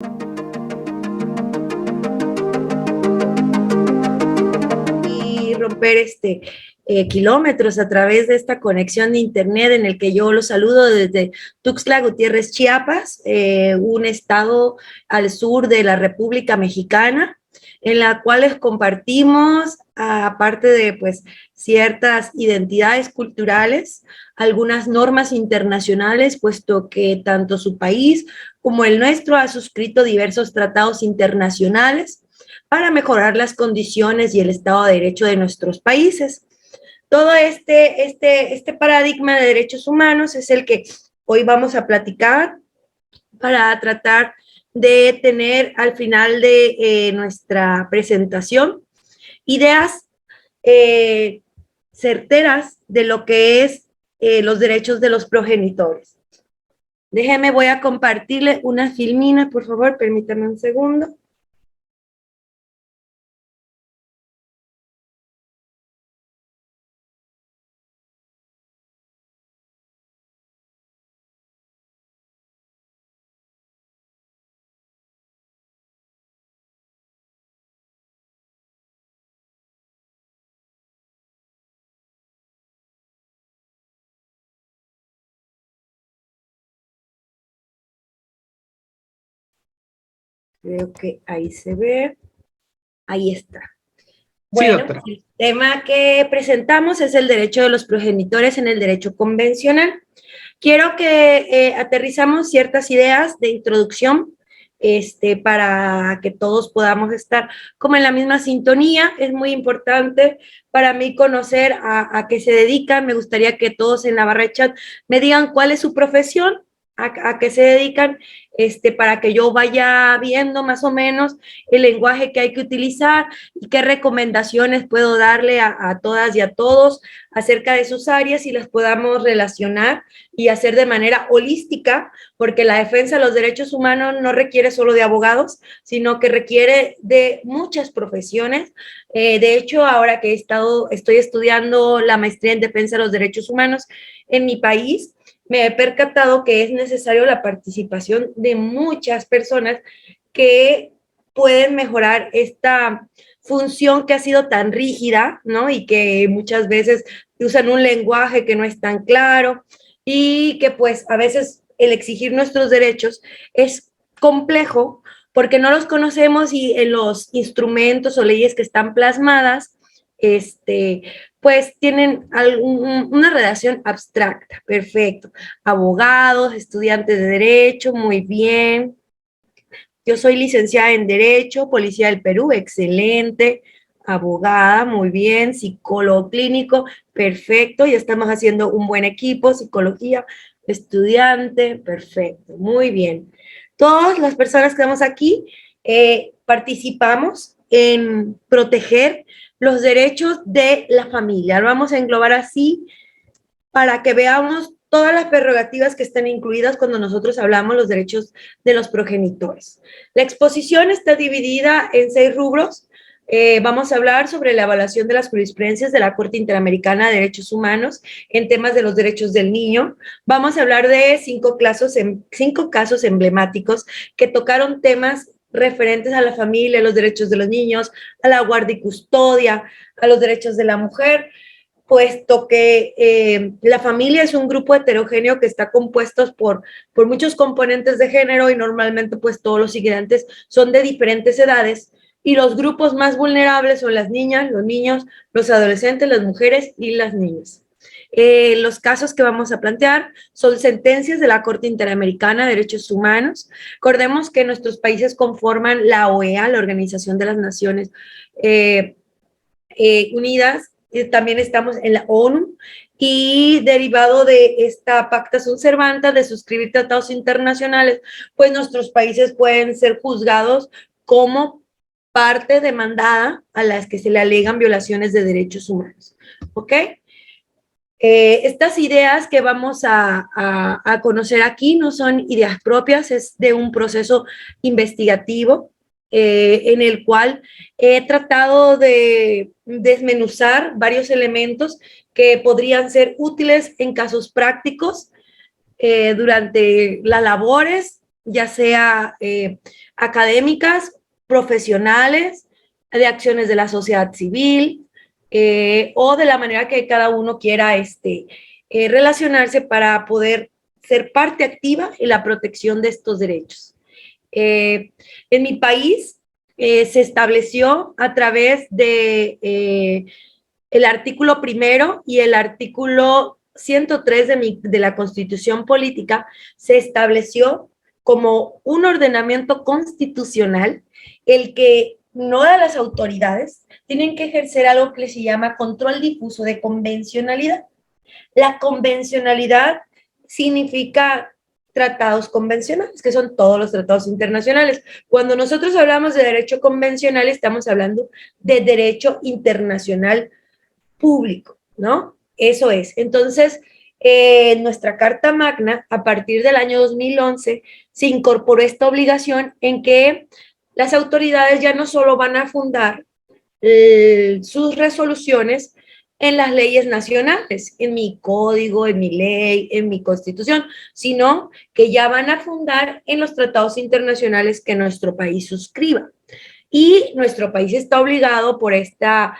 Y romper kilómetros a través de esta conexión de internet en el que yo los saludo desde Tuxtla Gutiérrez, Chiapas, un estado al sur de la República Mexicana, en la cual les compartimos, aparte de pues ciertas identidades culturales, algunas normas internacionales, puesto que tanto su país como el nuestro ha suscrito diversos tratados internacionales para mejorar las condiciones y el Estado de Derecho de nuestros países. Todo este paradigma de derechos humanos es el que hoy vamos a platicar para tratar de tener al final de nuestra presentación ideas certeras de lo que es los derechos de los progenitores. Déjeme, voy a compartirle una filmina, por favor, permítame un segundo. Creo que ahí se ve. Ahí está. Sí, Bueno, doctora. el tema que presentamos es el derecho de los progenitores en el derecho convencional. Quiero que aterrizamos ciertas ideas de introducción para que todos podamos estar como en la misma sintonía. Es muy importante para mí conocer a qué se dedican. Me gustaría que todos en la barra de chat me digan cuál es su profesión, a qué se dedican, para que yo vaya viendo más o menos el lenguaje que hay que utilizar y qué recomendaciones puedo darle a todas y a todos acerca de sus áreas y las podamos relacionar y hacer de manera holística, porque la defensa de los derechos humanos no requiere solo de abogados, sino que requiere de muchas profesiones. De hecho, ahora que estoy estudiando la maestría en defensa de los derechos humanos en mi país, me he percatado que es necesario la participación de muchas personas que pueden mejorar esta función que ha sido tan rígida, ¿no? Y que muchas veces usan un lenguaje que no es tan claro y que pues a veces el exigir nuestros derechos es complejo porque no los conocemos y en los instrumentos o leyes que están plasmadas, pues tienen una redacción abstracta. Perfecto. Abogados, estudiantes de derecho, muy bien. Yo soy licenciada en Derecho, Policía del Perú, excelente. Abogada, muy bien. Psicólogo clínico, perfecto. Ya estamos haciendo un buen equipo. Psicología, estudiante, perfecto. Muy bien. Todas las personas que estamos aquí participamos en proteger los derechos de la familia. Lo vamos a englobar así para que veamos todas las prerrogativas que están incluidas cuando nosotros hablamos los derechos de los progenitores. La exposición está dividida en 6 rubros. Vamos a hablar sobre la evaluación de las jurisprudencias de la Corte Interamericana de Derechos Humanos en temas de los derechos del niño. Vamos a hablar de 5 casos emblemáticos que tocaron temas referentes a la familia, a los derechos de los niños, a la guardia y custodia, a los derechos de la mujer, puesto que la familia es un grupo heterogéneo que está compuesto por muchos componentes de género y normalmente pues todos los integrantes son de diferentes edades y los grupos más vulnerables son las niñas, los niños, los adolescentes, las mujeres y las niñas. Los casos que vamos a plantear son sentencias de la Corte Interamericana de Derechos Humanos. Recordemos que nuestros países conforman la OEA, la Organización de las Naciones Unidas. También estamos en la ONU y derivado de esta pacta sunt servanda de suscribir tratados internacionales, pues nuestros países pueden ser juzgados como parte demandada a las que se le alegan violaciones de derechos humanos. ¿Ok? Estas ideas que vamos a conocer aquí no son ideas propias, es de un proceso investigativo en el cual he tratado de desmenuzar varios elementos que podrían ser útiles en casos prácticos durante las labores ya sea académicas, profesionales, de acciones de la sociedad civil, o de la manera que cada uno quiera relacionarse para poder ser parte activa en la protección de estos derechos. En mi país se estableció a través de el artículo primero y el artículo 103 de la Constitución Política, se estableció como un ordenamiento constitucional el que no de las autoridades tienen que ejercer algo que se llama control difuso de convencionalidad. La convencionalidad significa tratados convencionales, que son todos los tratados internacionales. Cuando nosotros hablamos de derecho convencional, estamos hablando de derecho internacional público, ¿no? Eso es. Entonces, nuestra Carta Magna, a partir del año 2011, se incorporó esta obligación en que las autoridades ya no solo van a fundar sus resoluciones en las leyes nacionales, en mi código, en mi ley, en mi constitución, sino que ya van a fundar en los tratados internacionales que nuestro país suscriba. Y nuestro país está obligado por esta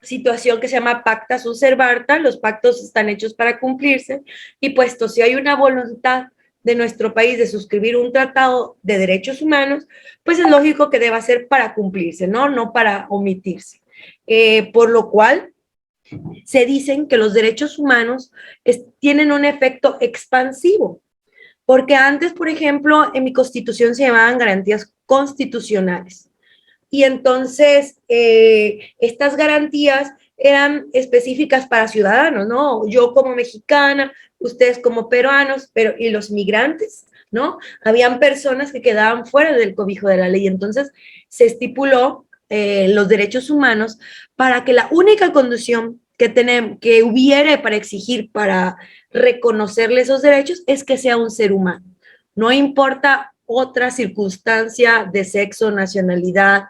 situación que se llama pacta sunt servanda, los pactos están hechos para cumplirse, y puesto si hay una voluntad de nuestro país de suscribir un tratado de derechos humanos, pues es lógico que deba ser para cumplirse, ¿no? No para omitirse. Por lo cual, se dicen que los derechos humanos tienen un efecto expansivo, porque antes, por ejemplo, en mi constitución se llamaban garantías constitucionales. Y entonces, estas garantías eran específicas para ciudadanos, ¿no? Yo como mexicana, ustedes como peruanos, pero y los migrantes, ¿no? Habían personas que quedaban fuera del cobijo de la ley. Entonces, se estipuló los derechos humanos para que la única condición que hubiere para exigir, para reconocerle esos derechos, es que sea un ser humano. No importa otra circunstancia de sexo, nacionalidad,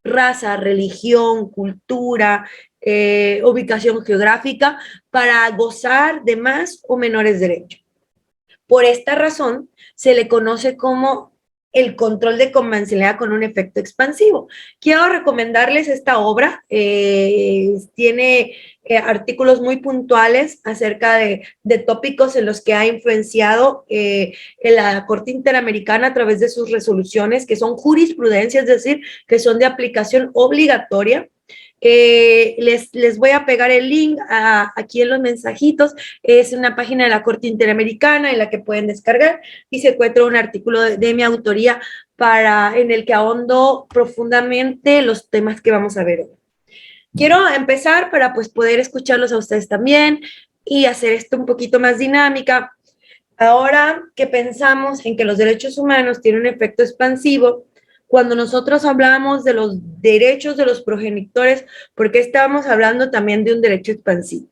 raza, religión, cultura, ubicación geográfica, para gozar de más o menores derechos. Por esta razón, se le conoce como el control de convencionalidad con un efecto expansivo. Quiero recomendarles esta obra, tiene artículos muy puntuales acerca de tópicos en los que ha influenciado en la Corte Interamericana a través de sus resoluciones, que son jurisprudencia, es decir, que son de aplicación obligatoria. Les voy a pegar el link aquí en los mensajitos. Es una página de la Corte Interamericana en la que pueden descargar y se encuentra un artículo de mi autoría en el que ahondo profundamente los temas que vamos a ver hoy. Quiero empezar para pues poder escucharlos a ustedes también y hacer esto un poquito más dinámica. Ahora que pensamos en que los derechos humanos tienen un efecto expansivo, cuando nosotros hablamos de los derechos de los progenitores, ¿por qué estamos hablando también de un derecho expansivo?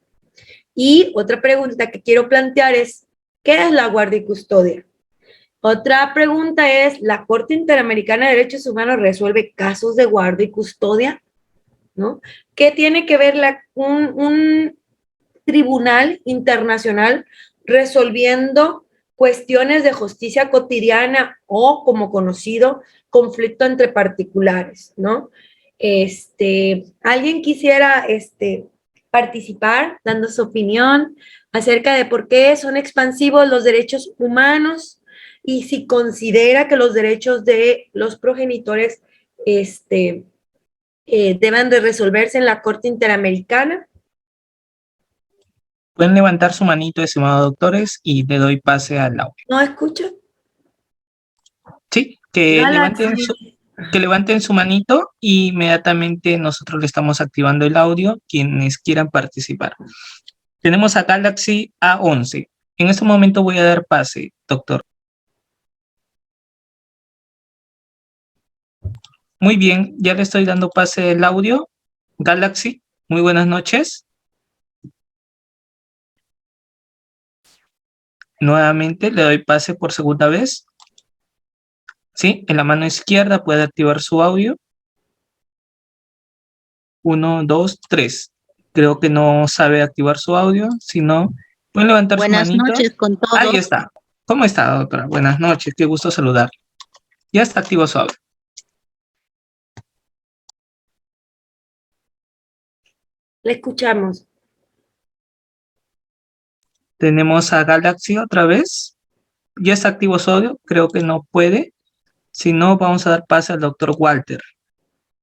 Y otra pregunta que quiero plantear es, ¿qué es la guardia y custodia? Otra pregunta es, ¿la Corte Interamericana de Derechos Humanos resuelve casos de guardia y custodia? ¿No? ¿Qué tiene que ver un tribunal internacional resolviendo cuestiones de justicia cotidiana o, como conocido, conflicto entre particulares, ¿no? ¿Alguien quisiera participar dando su opinión acerca de por qué son expansivos los derechos humanos y si considera que los derechos de los progenitores deben de resolverse en la Corte Interamericana? Pueden levantar su manito, estimados doctores, y le doy pase al audio. ¿No escucho? Sí, que levanten su manito y inmediatamente nosotros le estamos activando el audio, quienes quieran participar. Tenemos a Galaxy A11. En este momento voy a dar pase, doctor. Muy bien, ya le estoy dando pase del audio. Galaxy, muy buenas noches. Nuevamente le doy pase por segunda vez. Sí, en la mano izquierda puede activar su audio. 1, 2, 3. Creo que no sabe activar su audio, si no, pueden levantar su manito. Buenas noches con todos. Ahí está. ¿Cómo está, doctora? Buenas noches, qué gusto saludar. Ya está activo su audio. Le escuchamos. Tenemos a Galaxy otra vez. Ya está activo su audio, creo que no puede. Si no, vamos a dar pase al doctor Walter.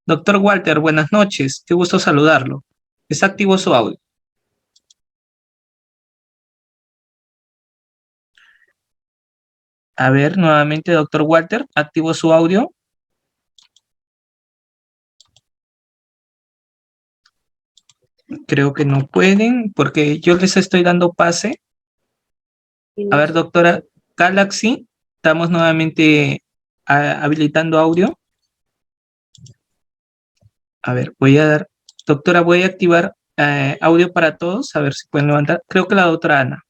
Doctor Walter, buenas noches, qué gusto saludarlo. Está activo su audio. A ver, nuevamente, doctor Walter, activo su audio. Creo que no pueden porque yo les estoy dando pase. A ver, doctora Galaxy, estamos nuevamente habilitando audio. A ver, voy a dar, doctora, voy a activar audio para todos, a ver si pueden levantar. Creo que la doctora Ana.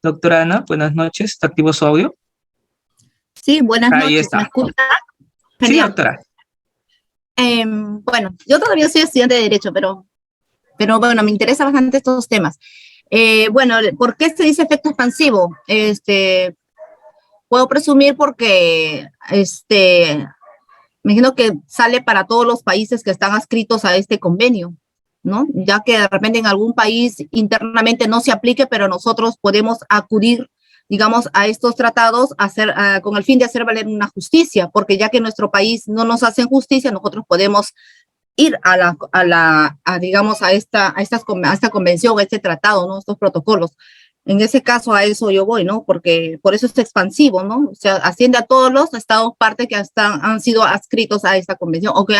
Doctora Ana, buenas noches, ¿está activo su audio? Sí, buenas Ahí noches, está. ¿me escucha? Sí, Genial. doctora. Bueno, yo todavía soy estudiante de Derecho, pero bueno, me interesan bastante estos temas. Bueno, ¿por qué se dice efecto expansivo? Puedo presumir porque, me imagino que sale para todos los países que están adscritos a este convenio, ¿no? Ya que de repente en algún país internamente no se aplique, pero nosotros podemos acudir, digamos, a estos tratados con el fin de hacer valer una justicia, porque ya que en nuestro país no nos hacen justicia, nosotros podemos ir digamos, a esta convención, a este tratado, ¿no? Estos protocolos. En ese caso, a eso yo voy, ¿no? Porque por eso es expansivo, ¿no? O sea, asciende a todos los estados parte que han sido adscritos a esta convención o que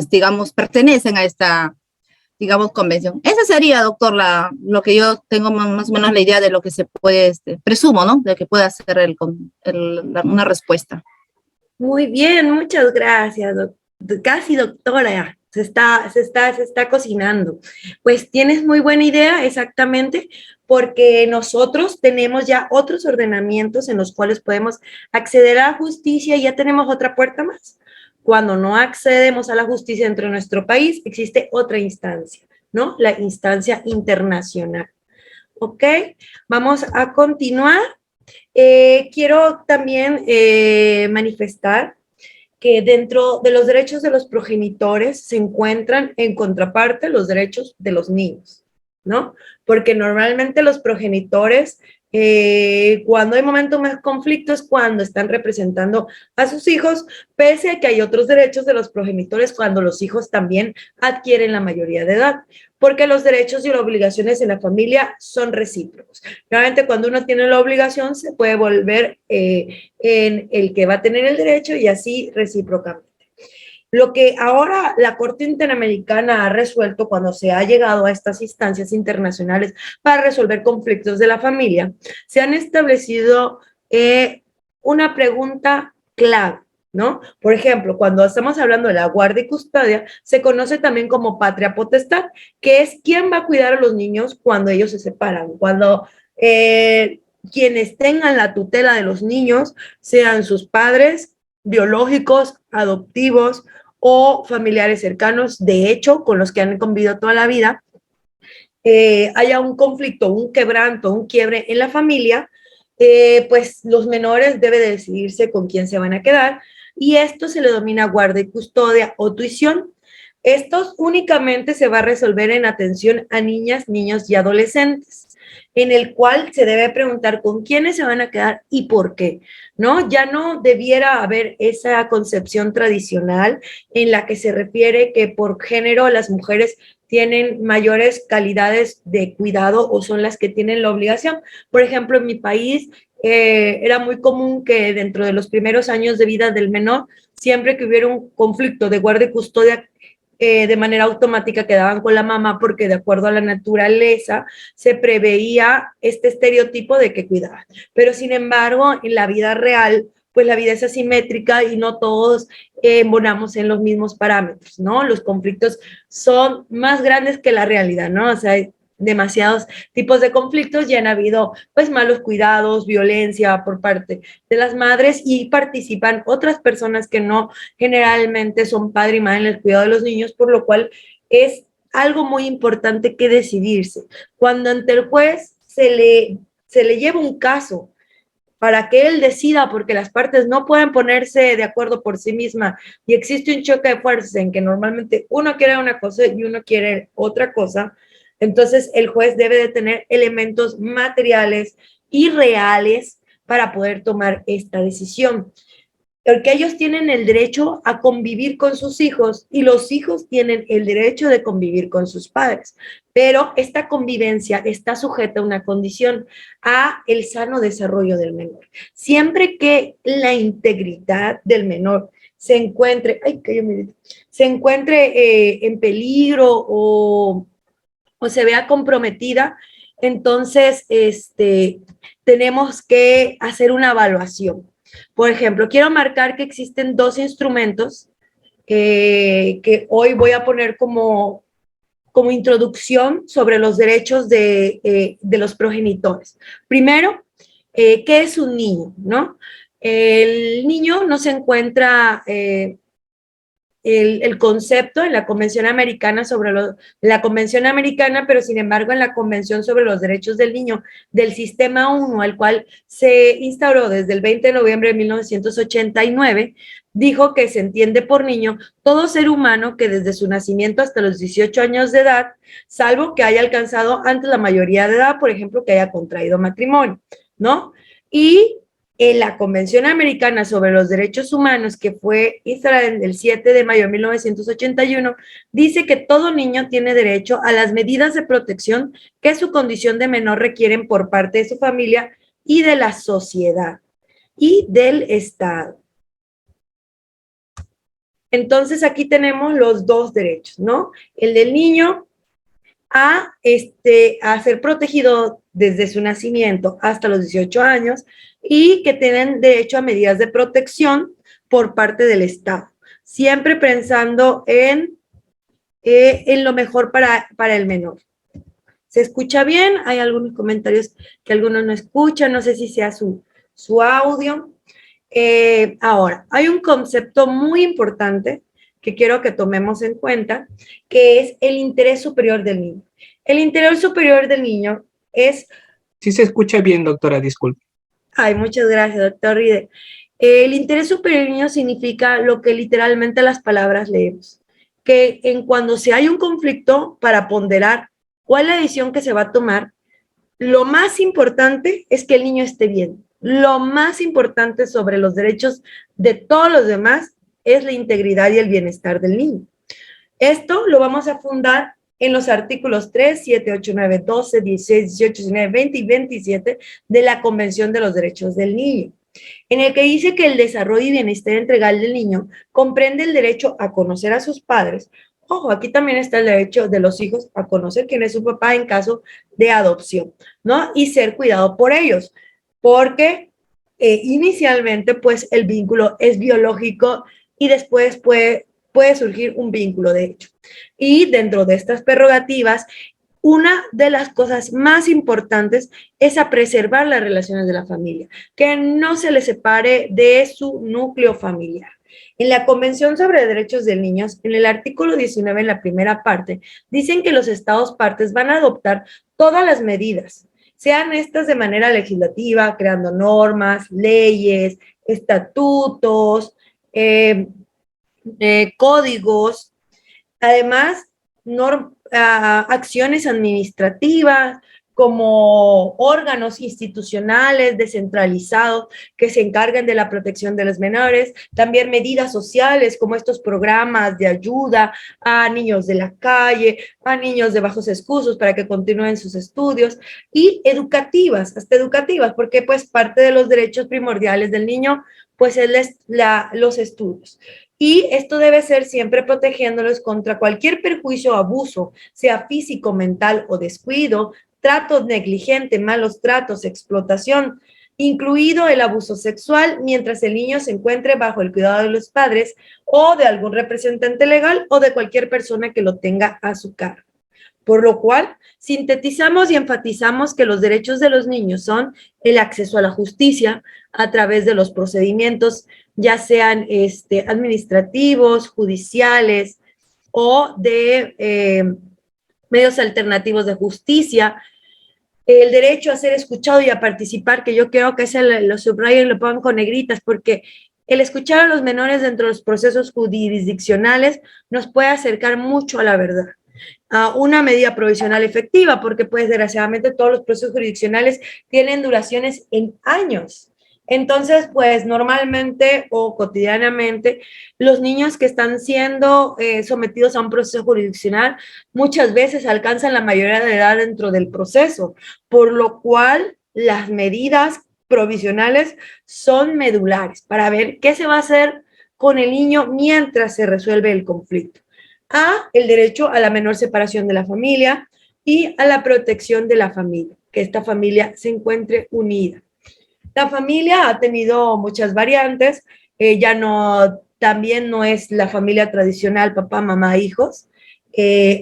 digamos, pertenecen a esta, digamos, convención. Ese sería, doctor, lo que yo tengo más o menos la idea de lo que se puede, presumo, ¿no? De que pueda ser una respuesta. Muy bien, muchas gracias, casi doctora, se está cocinando. Pues tienes muy buena idea, exactamente, porque nosotros tenemos ya otros ordenamientos en los cuales podemos acceder a la justicia y ya tenemos otra puerta más. Cuando no accedemos a la justicia dentro de nuestro país, existe otra instancia, ¿no? La instancia internacional. ¿Ok? Vamos a continuar. Quiero también manifestar que dentro de los derechos de los progenitores se encuentran en contraparte los derechos de los niños, ¿no? Porque normalmente los progenitores, cuando hay momentos más conflictos, cuando están representando a sus hijos, pese a que hay otros derechos de los progenitores cuando los hijos también adquieren la mayoría de edad, porque los derechos y las obligaciones en la familia son recíprocos. Realmente cuando uno tiene la obligación se puede volver en el que va a tener el derecho y así recíprocamente. Lo que ahora la Corte Interamericana ha resuelto cuando se ha llegado a estas instancias internacionales para resolver conflictos de la familia, se han establecido una pregunta clave, ¿no? Por ejemplo, cuando estamos hablando de la guardia y custodia, se conoce también como patria potestad, que es quién va a cuidar a los niños cuando ellos se separan, cuando quienes tengan la tutela de los niños sean sus padres biológicos, adoptivos o familiares cercanos, de hecho, con los que han convivido toda la vida, haya un conflicto, un quebranto, un quiebre en la familia, pues los menores deben decidirse con quién se van a quedar y esto se le denomina guardia y custodia o tuición. Estos únicamente se va a resolver en atención a niñas, niños y adolescentes, en el cual se debe preguntar con quiénes se van a quedar y por qué, ¿no? Ya no debiera haber esa concepción tradicional en la que se refiere que por género las mujeres tienen mayores calidades de cuidado o son las que tienen la obligación. Por ejemplo, en mi país era muy común que dentro de los primeros años de vida del menor, siempre que hubiera un conflicto de guardia y custodia, de manera automática quedaban con la mamá porque de acuerdo a la naturaleza se preveía este estereotipo de que cuidaban. Pero sin embargo, en la vida real, pues la vida es asimétrica y no todos embonamos en los mismos parámetros, ¿no? Los conflictos son más grandes que la realidad, ¿no? O sea, hay demasiados tipos de conflictos y han habido pues malos cuidados, violencia por parte de las madres y participan otras personas que no generalmente son padre y madre en el cuidado de los niños, por lo cual es algo muy importante que decidirse. Cuando ante el juez se le lleva un caso para que él decida, porque las partes no pueden ponerse de acuerdo por sí mismas y existe un choque de fuerzas en que normalmente uno quiere una cosa y uno quiere otra cosa, entonces el juez debe de tener elementos materiales y reales para poder tomar esta decisión. Porque ellos tienen el derecho a convivir con sus hijos y los hijos tienen el derecho de convivir con sus padres. Pero esta convivencia está sujeta a una condición, a el sano desarrollo del menor. Siempre que la integridad del menor se encuentre, se encuentre en peligro o se vea comprometida, entonces tenemos que hacer una evaluación. Por ejemplo, quiero marcar que existen dos instrumentos que hoy voy a poner como introducción sobre los derechos de los progenitores. Primero, ¿qué es un niño? ¿No? El niño no se encuentra el concepto en la Convención Americana la Convención Americana, pero sin embargo en la Convención sobre los Derechos del Niño del Sistema 1, el cual se instauró desde el 20 de noviembre de 1989, dijo que se entiende por niño todo ser humano que desde su nacimiento hasta los 18 años de edad, salvo que haya alcanzado antes la mayoría de edad, por ejemplo, que haya contraído matrimonio, ¿no? Y en la Convención Americana sobre los Derechos Humanos, que fue instalada el 7 de mayo de 1981, dice que todo niño tiene derecho a las medidas de protección que su condición de menor requieren por parte de su familia y de la sociedad y del Estado. Entonces, aquí tenemos los dos derechos, ¿no? El del niño a ser protegido desde su nacimiento hasta los 18 años y que tienen derecho a medidas de protección por parte del Estado, siempre pensando en lo mejor para el menor. ¿Se escucha bien? Hay algunos comentarios que algunos no escuchan, no sé si sea su audio. Ahora, hay un concepto muy importante que quiero que tomemos en cuenta, que es el interés superior del niño. El interés superior del niño es... Sí se escucha bien, doctora, disculpe. Ay, muchas gracias, doctor Ride. El interés superior del niño significa lo que literalmente las palabras leemos, que cuando se hay un conflicto para ponderar cuál es la decisión que se va a tomar, lo más importante es que el niño esté bien. Lo más importante sobre los derechos de todos los demás es la integridad y el bienestar del niño. Esto lo vamos a fundar en los artículos 3, 7, 8, 9, 12, 16, 18, 19, 20 y 27 de la Convención de los Derechos del Niño, en el que dice que el desarrollo y bienestar integral del niño comprende el derecho a conocer a sus padres. Ojo, aquí también está el derecho de los hijos a conocer quién es su papá en caso de adopción, ¿no? Y ser cuidado por ellos, porque inicialmente, pues, el vínculo es biológico y después puede surgir un vínculo, de hecho. Y dentro de estas prerrogativas, una de las cosas más importantes es a preservar las relaciones de la familia, que no se le separe de su núcleo familiar. En la Convención sobre Derechos del Niño, en el artículo 19, en la primera parte, dicen que los estados partes van a adoptar todas las medidas, sean estas de manera legislativa, creando normas, leyes, estatutos, códigos, además, acciones administrativas como órganos institucionales descentralizados que se encargan de la protección de los menores, también medidas sociales como estos programas de ayuda a niños de la calle, a niños de bajos recursos para que continúen sus estudios, y educativas, hasta educativas, porque pues parte de los derechos primordiales del niño pues es los estudios. Y esto debe ser siempre protegiéndolos contra cualquier perjuicio o abuso, sea físico, mental o descuido, trato negligente, malos tratos, explotación, incluido el abuso sexual, mientras el niño se encuentre bajo el cuidado de los padres o de algún representante legal o de cualquier persona que lo tenga a su cargo. Por lo cual, sintetizamos y enfatizamos que los derechos de los niños son el acceso a la justicia a través de los procedimientos, ya sean administrativos, judiciales o de medios alternativos de justicia, el derecho a ser escuchado y a participar, que yo creo que lo subrayen y lo pongan con negritas, porque el escuchar a los menores dentro de los procesos jurisdiccionales nos puede acercar mucho a la verdad, a una medida provisional efectiva, porque pues desgraciadamente todos los procesos jurisdiccionales tienen duraciones en años. Entonces, pues normalmente o cotidianamente, los niños que están siendo sometidos a un proceso jurisdiccional muchas veces alcanzan la mayoría de edad dentro del proceso, por lo cual las medidas provisionales son medulares para ver qué se va a hacer con el niño mientras se resuelve el conflicto. A, el derecho a la menor separación de la familia y a la protección de la familia, que esta familia se encuentre unida. La familia ha tenido muchas variantes, ya no, también no es la familia tradicional, papá, mamá, hijos.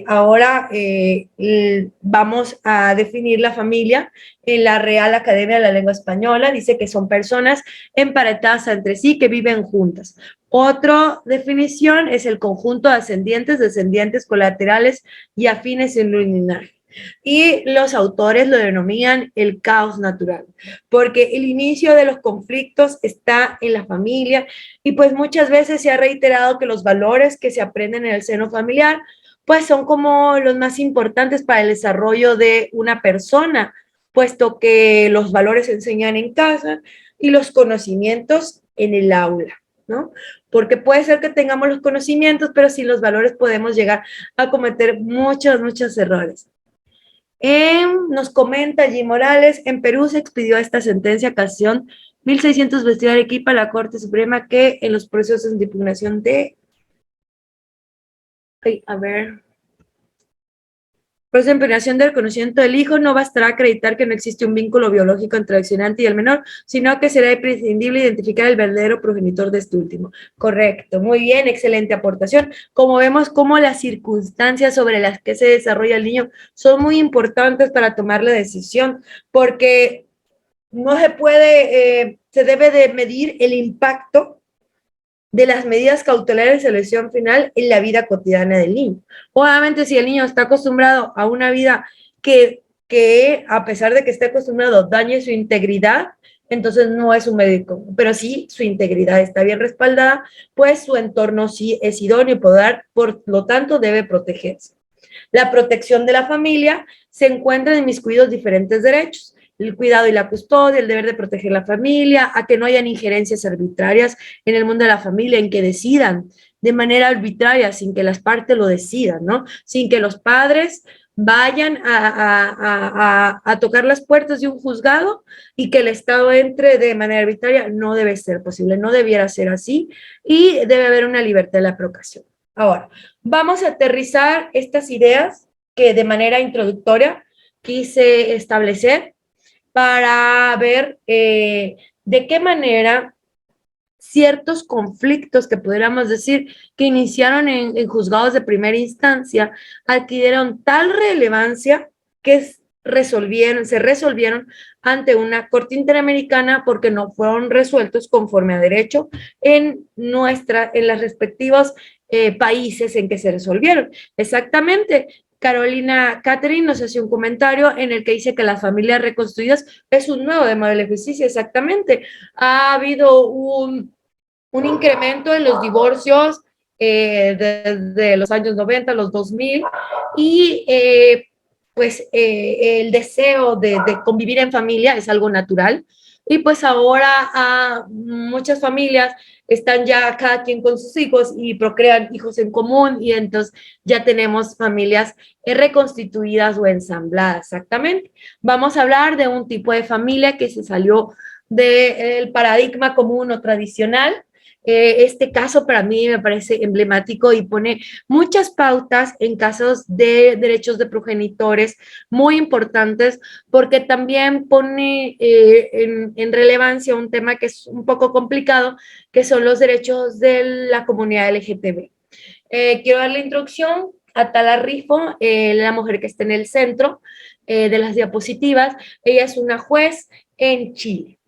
Ahora vamos a definir la familia en la Real Academia de la Lengua Española. Dice que son personas emparentadas entre sí que viven juntas. Otra definición es el conjunto de ascendientes, descendientes, colaterales y afines en un linaje. Y los autores lo denominan el caos natural, porque el inicio de los conflictos está en la familia y pues muchas veces se ha reiterado que los valores que se aprenden en el seno familiar pues son como los más importantes para el desarrollo de una persona, puesto que los valores se enseñan en casa y los conocimientos en el aula, ¿no? Porque puede ser que tengamos los conocimientos, pero sin los valores podemos llegar a cometer muchos errores. Nos comenta G. Morales, en Perú se expidió esta sentencia ocasión 1600 vestido de Arequipa a la Corte Suprema que en los procesos de impugnación de... a ver... Proceso de impugnación del reconocimiento del hijo no bastará acreditar que no existe un vínculo biológico entre el accionante y el menor, sino que será imprescindible identificar el verdadero progenitor de este último. Correcto, muy bien, excelente aportación. Como vemos, cómo las circunstancias sobre las que se desarrolla el niño son muy importantes para tomar la decisión, porque no se puede, se debe de medir el impacto de las medidas cautelares de selección final en la vida cotidiana del niño. Obviamente, si el niño está acostumbrado a una vida que a pesar de que esté acostumbrado, dañe su integridad, entonces no es un médico, pero sí su integridad está bien respaldada, pues su entorno sí es idóneo y por lo tanto debe protegerse. La protección de la familia se encuentra en inmiscuidos diferentes derechos, el cuidado y la custodia, el deber de proteger la familia, a que no hayan injerencias arbitrarias en el mundo de la familia, en que decidan de manera arbitraria, sin que las partes lo decidan, ¿no? Sin que los padres vayan a tocar las puertas de un juzgado y que el Estado entre de manera arbitraria, no debe ser posible, no debiera ser así y debe haber una libertad de la procreación. Ahora, vamos a aterrizar estas ideas que de manera introductoria quise establecer para ver de qué manera ciertos conflictos que pudiéramos decir que iniciaron en juzgados de primera instancia adquirieron tal relevancia que se resolvieron ante una corte interamericana porque no fueron resueltos conforme a derecho en las respectivos países en que se resolvieron. Exactamente. Carolina Catherine nos hace un comentario en el que dice que las familias reconstruidas es un nuevo modelo de justicia, exactamente. Ha habido un incremento en los divorcios desde los años 90, los 2000, y el deseo de convivir en familia es algo natural. Y pues ahora muchas familias están ya cada quien con sus hijos y procrean hijos en común y entonces ya tenemos familias reconstituidas o ensambladas, exactamente. Vamos a hablar de un tipo de familia que se salió del paradigma común o tradicional. Este caso para mí me parece emblemático y pone muchas pautas en casos de derechos de progenitores muy importantes porque también pone en relevancia un tema que es un poco complicado, que son los derechos de la comunidad LGTB. Quiero dar la introducción a Tala Rifo, la mujer que está en el centro de las diapositivas. Ella es una juez en Chile.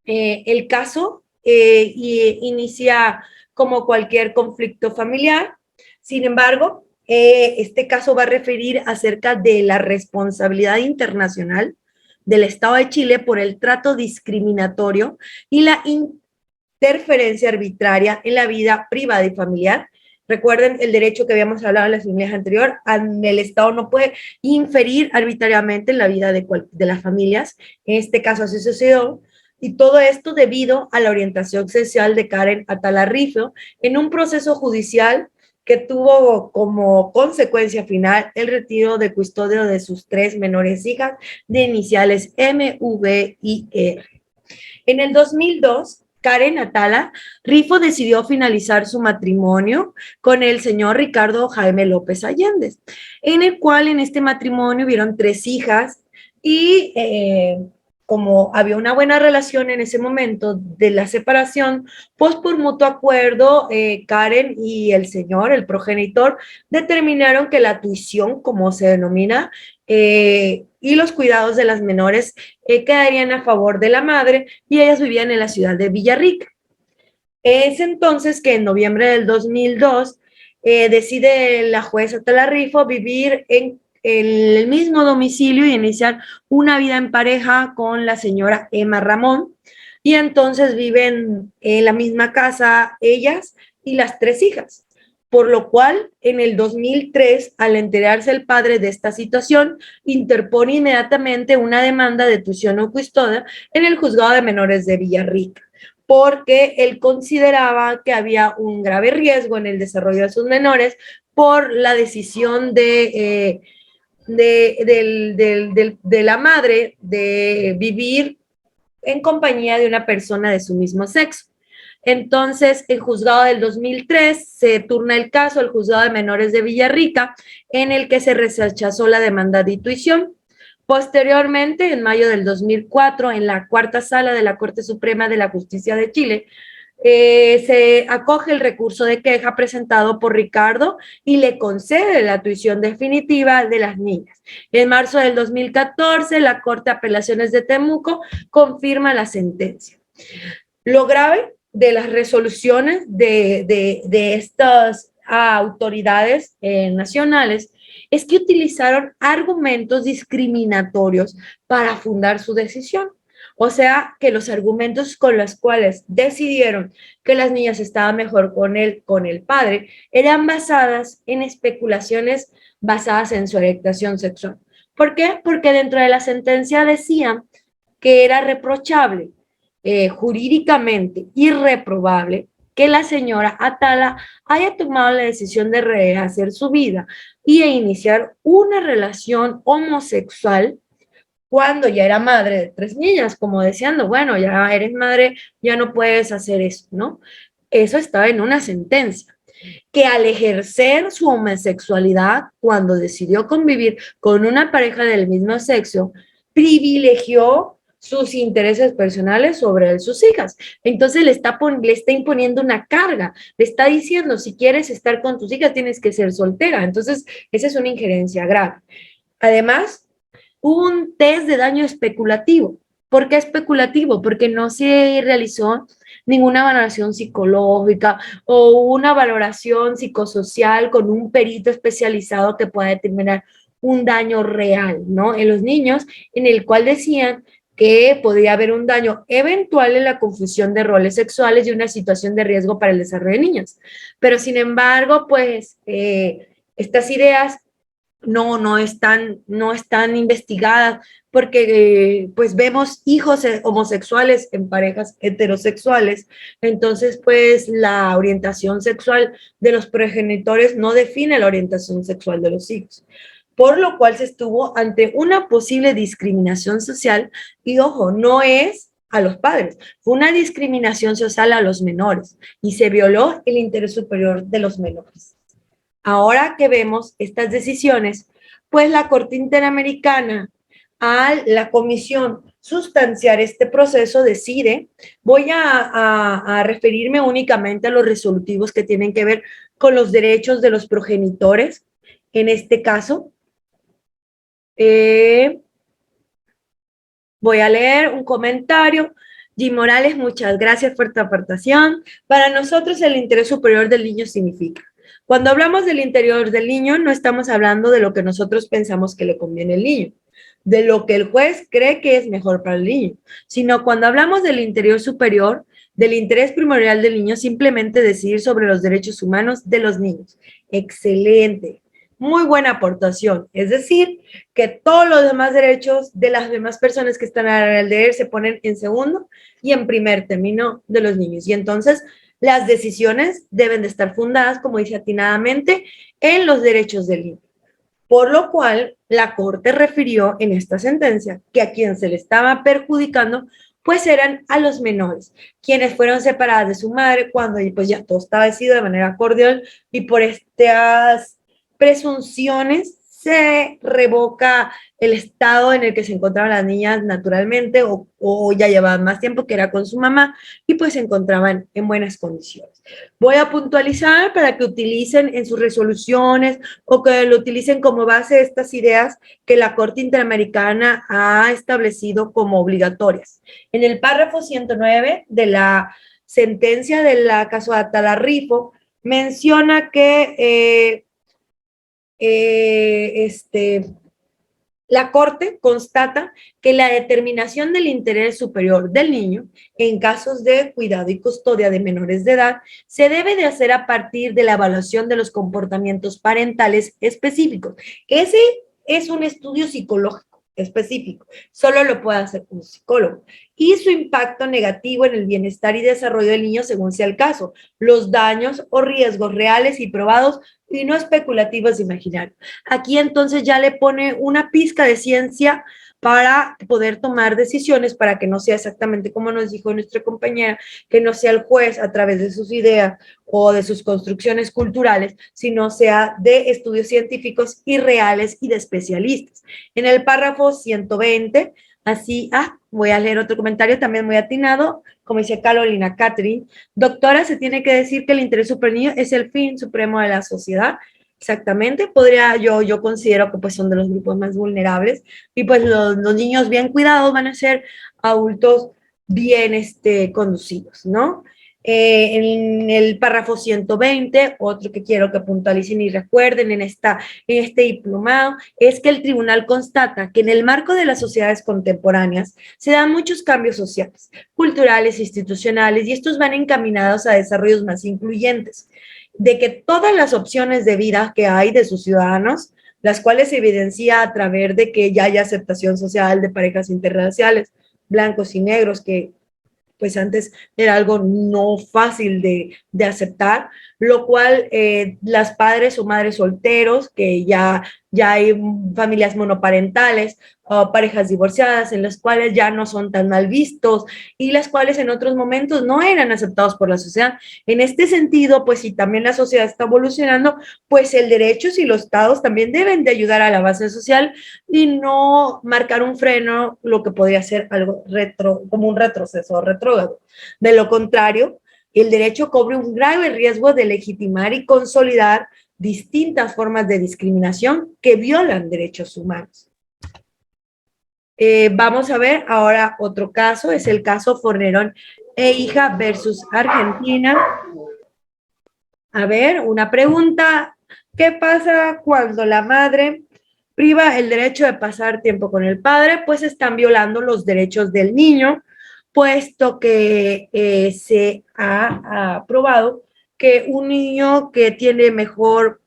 El caso inicia como cualquier conflicto familiar. Sin embargo, este caso va a referir acerca de la responsabilidad internacional del Estado de Chile por el trato discriminatorio y la interferencia arbitraria en la vida privada y familiar. Recuerden el derecho que habíamos hablado en las líneas anteriores, el Estado no puede inferir arbitrariamente en la vida de las familias, en este caso así sucedió, y todo esto debido a la orientación sexual de Karen Atala Rifo en un proceso judicial que tuvo como consecuencia final el retiro de custodio de sus 3 menores hijas de iniciales M, V y R. En el 2002, Karen Atala Rifo decidió finalizar su matrimonio con el señor Ricardo Jaime López Allende, en el cual en este matrimonio hubieron 3 hijas y como había una buena relación en ese momento de la separación, pues por mutuo acuerdo, Karen y el señor, el progenitor, determinaron que la tuición, como se denomina, y los cuidados de las menores quedarían a favor de la madre y ellas vivían en la ciudad de Villarrica. Es entonces que en noviembre del 2002 decide la jueza Atala Rifo vivir en el mismo domicilio y iniciar una vida en pareja con la señora Emma Ramón, y entonces viven en la misma casa ellas y las 3 hijas, por lo cual en el 2003, al enterarse el padre de esta situación, interpone inmediatamente una demanda de tuición o custodia en el juzgado de menores de Villarrica, porque él consideraba que había un grave riesgo en el desarrollo de sus menores por la decisión de la madre de vivir en compañía de una persona de su mismo sexo. Entonces, el juzgado del 2003 se turna el caso al juzgado de menores de Villarrica, en el que se rechazó la demanda de tuición. Posteriormente, en mayo del 2004, en la cuarta sala de la Corte Suprema de la Justicia de Chile, se acoge el recurso de queja presentado por Ricardo y le concede la tuición definitiva de las niñas. En marzo del 2014, la Corte de Apelaciones de Temuco confirma la sentencia. Lo grave de las resoluciones de estas autoridades nacionales es que utilizaron argumentos discriminatorios para fundar su decisión. O sea, que los argumentos con los cuales decidieron que las niñas estaban mejor con el padre eran basadas en especulaciones basadas en su orientación sexual. ¿Por qué? Porque dentro de la sentencia decían que era reprochable, jurídicamente irreprobable, que la señora Atala haya tomado la decisión de rehacer su vida y de iniciar una relación homosexual cuando ya era madre de 3 niñas, como diciendo, bueno, ya eres madre, ya no puedes hacer eso, ¿no? Eso estaba en una sentencia. Que al ejercer su homosexualidad, cuando decidió convivir con una pareja del mismo sexo, privilegió sus intereses personales sobre sus hijas. Entonces le está imponiendo una carga, le está diciendo, si quieres estar con tus hijas, tienes que ser soltera. Entonces, esa es una injerencia grave. Además, hubo un test de daño especulativo. ¿Por qué especulativo? Porque no se realizó ninguna valoración psicológica o una valoración psicosocial con un perito especializado que pueda determinar un daño real, ¿no? En los niños, en el cual decían que podría haber un daño eventual en la confusión de roles sexuales y una situación de riesgo para el desarrollo de niños. Pero sin embargo, pues estas ideas no están investigadas porque pues vemos hijos homosexuales en parejas heterosexuales, entonces pues la orientación sexual de los progenitores no define la orientación sexual de los hijos, por lo cual se estuvo ante una posible discriminación social y ojo, no es a los padres, fue una discriminación social a los menores y se violó el interés superior de los menores. Ahora que vemos estas decisiones, pues la Corte Interamericana, a la comisión sustanciar este proceso, decide, voy a referirme únicamente a los resolutivos que tienen que ver con los derechos de los progenitores, en este caso. Voy a leer un comentario. Jim Morales, muchas gracias por tu aportación. Para nosotros el interés superior del niño significa, cuando hablamos del interior del niño, no estamos hablando de lo que nosotros pensamos que le conviene al niño. de lo que el juez cree que es mejor para el niño, sino cuando hablamos del interior superior, del interés primordial del niño, simplemente decidir sobre los derechos humanos de los niños. Excelente, muy buena aportación. Es decir, que todos los demás derechos de las demás personas que están al deber se ponen en segundo y en primer término de los niños. Y entonces las decisiones deben de estar fundadas, como dice atinadamente, en los derechos del niño. Por lo cual, la Corte refirió en esta sentencia que a quien se le estaba perjudicando pues eran a los menores, quienes fueron separadas de su madre cuando pues ya todo estaba decidido de manera cordial y por estas presunciones se revoca el estado en el que se encontraban las niñas naturalmente o ya llevaban más tiempo que era con su mamá y pues se encontraban en buenas condiciones. Voy a puntualizar para que utilicen en sus resoluciones o que lo utilicen como base estas ideas que la Corte Interamericana ha establecido como obligatorias. En el párrafo 109 de la sentencia de la caso de Atalarrifo menciona que la Corte constata que la determinación del interés superior del niño en casos de cuidado y custodia de menores de edad se debe de hacer a partir de la evaluación de los comportamientos parentales específicos. Ese es un estudio psicológico específico, solo lo puede hacer un psicólogo, y su impacto negativo en el bienestar y desarrollo del niño según sea el caso, los daños o riesgos reales y probados y no especulativos imaginarios. Aquí entonces ya le pone una pizca de ciencia para poder tomar decisiones, para que no sea exactamente como nos dijo nuestra compañera, que no sea el juez a través de sus ideas o de sus construcciones culturales, sino sea de estudios científicos y reales y de especialistas. En el párrafo 120, así, voy a leer otro comentario también muy atinado, como dice Carolina Catherine, doctora, se tiene que decir que el interés superior es el fin supremo de la sociedad. Exactamente, yo considero que pues son de los grupos más vulnerables y pues los niños bien cuidados van a ser adultos bien conducidos, ¿no? En el párrafo 120, otro que quiero que puntualicen y recuerden en este diplomado, es que el tribunal constata que en el marco de las sociedades contemporáneas se dan muchos cambios sociales, culturales, institucionales, y estos van encaminados a desarrollos más incluyentes, de que todas las opciones de vida que hay de sus ciudadanos, las cuales se evidencia a través de que ya hay aceptación social de parejas interraciales, blancos y negros, que pues antes era algo no fácil de aceptar, lo cual las padres o madres solteros, que ya hay familias monoparentales, parejas divorciadas, en las cuales ya no son tan mal vistos y las cuales en otros momentos no eran aceptados por la sociedad. En este sentido, pues si también la sociedad está evolucionando, pues el derecho y los estados también deben de ayudar a la base social y no marcar un freno, lo que podría ser algo como un retroceso retrógrado. De lo contrario, el derecho corre un grave riesgo de legitimar y consolidar distintas formas de discriminación que violan derechos humanos. Vamos a ver ahora otro caso, es el caso Fornerón e hija versus Argentina. A ver, una pregunta, ¿qué pasa cuando la madre priva el derecho de pasar tiempo con el padre? Pues están violando los derechos del niño, puesto que se ha probado que un niño que tiene mejor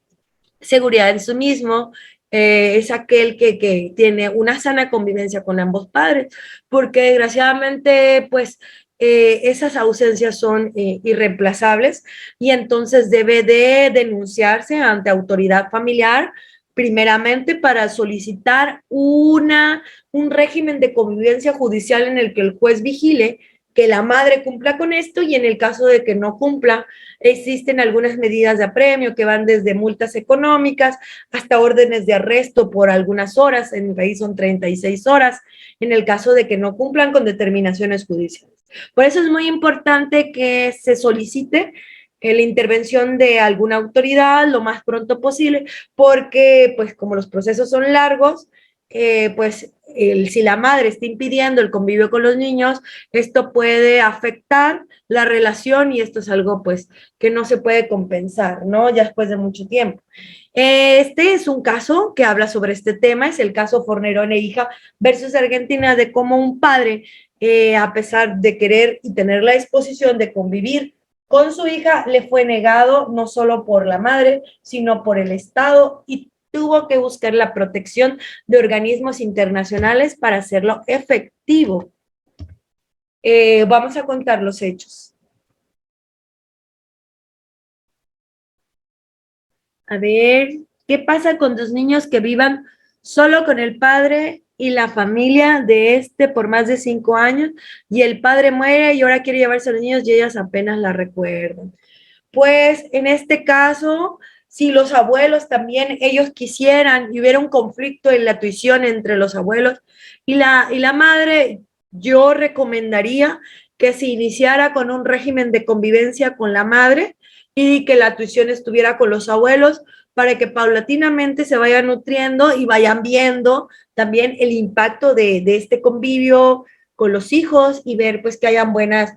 seguridad en sí mismo es aquel que tiene una sana convivencia con ambos padres, porque desgraciadamente, pues, esas ausencias son irreemplazables y entonces debe de denunciarse ante autoridad familiar, primeramente para solicitar un régimen de convivencia judicial en el que el juez vigile que la madre cumpla con esto y en el caso de que no cumpla, existen algunas medidas de apremio que van desde multas económicas hasta órdenes de arresto por algunas horas, en el país son 36 horas, en el caso de que no cumplan con determinaciones judiciales. Por eso es muy importante que se solicite la intervención de alguna autoridad lo más pronto posible, porque pues como los procesos son largos, pues si la madre está impidiendo el convivio con los niños, esto puede afectar la relación y esto es algo pues que no se puede compensar, ¿no? Ya después de mucho tiempo. Este es un caso que habla sobre este tema, es el caso Fornerón e hija versus Argentina, de cómo un padre, a pesar de querer y tener la disposición de convivir con su hija, le fue negado no solo por la madre, sino por el Estado y tuvo que buscar la protección de organismos internacionales para hacerlo efectivo. Vamos a contar los hechos. A ver, ¿qué pasa con dos niños que vivan solo con el padre y la familia de este por más de 5 años y el padre muere y ahora quiere llevarse a los niños y ellas apenas la recuerdan? Pues en este caso, si los abuelos también ellos quisieran y hubiera un conflicto en la tuición entre los abuelos y la madre, yo recomendaría que se iniciara con un régimen de convivencia con la madre y que la tuición estuviera con los abuelos para que paulatinamente se vayan nutriendo y vayan viendo también el impacto de este convivio con los hijos y ver pues que hayan buenas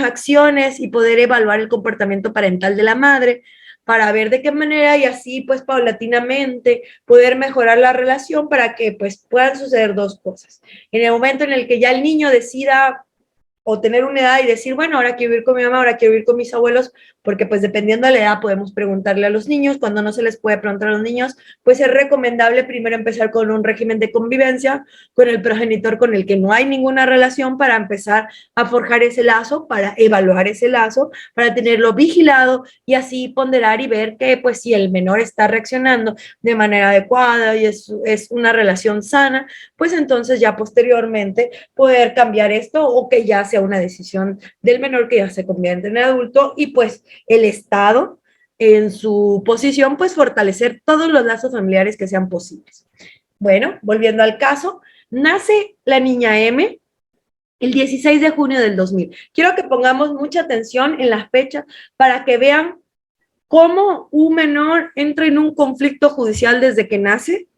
acciones y poder evaluar el comportamiento parental de la madre para ver de qué manera y así pues paulatinamente poder mejorar la relación para que pues puedan suceder dos cosas. En el momento en el que ya el niño decida o tener una edad y decir, bueno, ahora quiero vivir con mi mamá, ahora quiero vivir con mis abuelos, porque pues dependiendo de la edad podemos preguntarle a los niños, cuando no se les puede preguntar a los niños, pues es recomendable primero empezar con un régimen de convivencia con el progenitor con el que no hay ninguna relación para empezar a forjar ese lazo, para evaluar ese lazo, para tenerlo vigilado y así ponderar y ver que pues si el menor está reaccionando de manera adecuada y es una relación sana, pues entonces ya posteriormente poder cambiar esto o que ya sea una decisión del menor que ya se convierte en adulto y pues el Estado en su posición pues fortalecer todos los lazos familiares que sean posibles. Bueno, volviendo al caso, nace la niña M el 16 de junio del 2000. Quiero que pongamos mucha atención en las fechas para que vean cómo un menor entra en un conflicto judicial desde que nace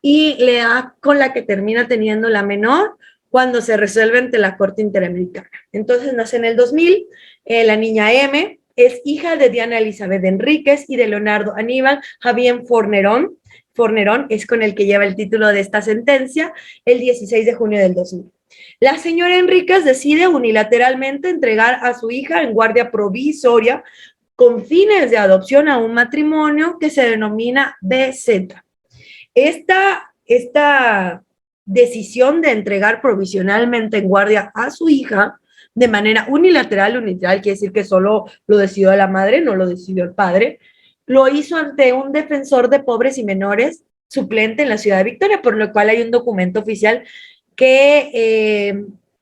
y le da con la que termina teniendo la menor cuando se resuelve ante la Corte Interamericana. Entonces nace en el 2000, la niña M es hija de Diana Elizabeth Enríquez y de Leonardo Aníbal Javier Fornerón. Fornerón es con el que lleva el título de esta sentencia, el 16 de junio del 2000. La señora Enríquez decide unilateralmente entregar a su hija en guardia provisoria con fines de adopción a un matrimonio que se denomina BZ. Esta decisión de entregar provisionalmente en guardia a su hija de manera unilateral quiere decir que solo lo decidió la madre, no lo decidió el padre, lo hizo ante un defensor de pobres y menores suplente en la ciudad de Victoria, por lo cual hay un documento oficial que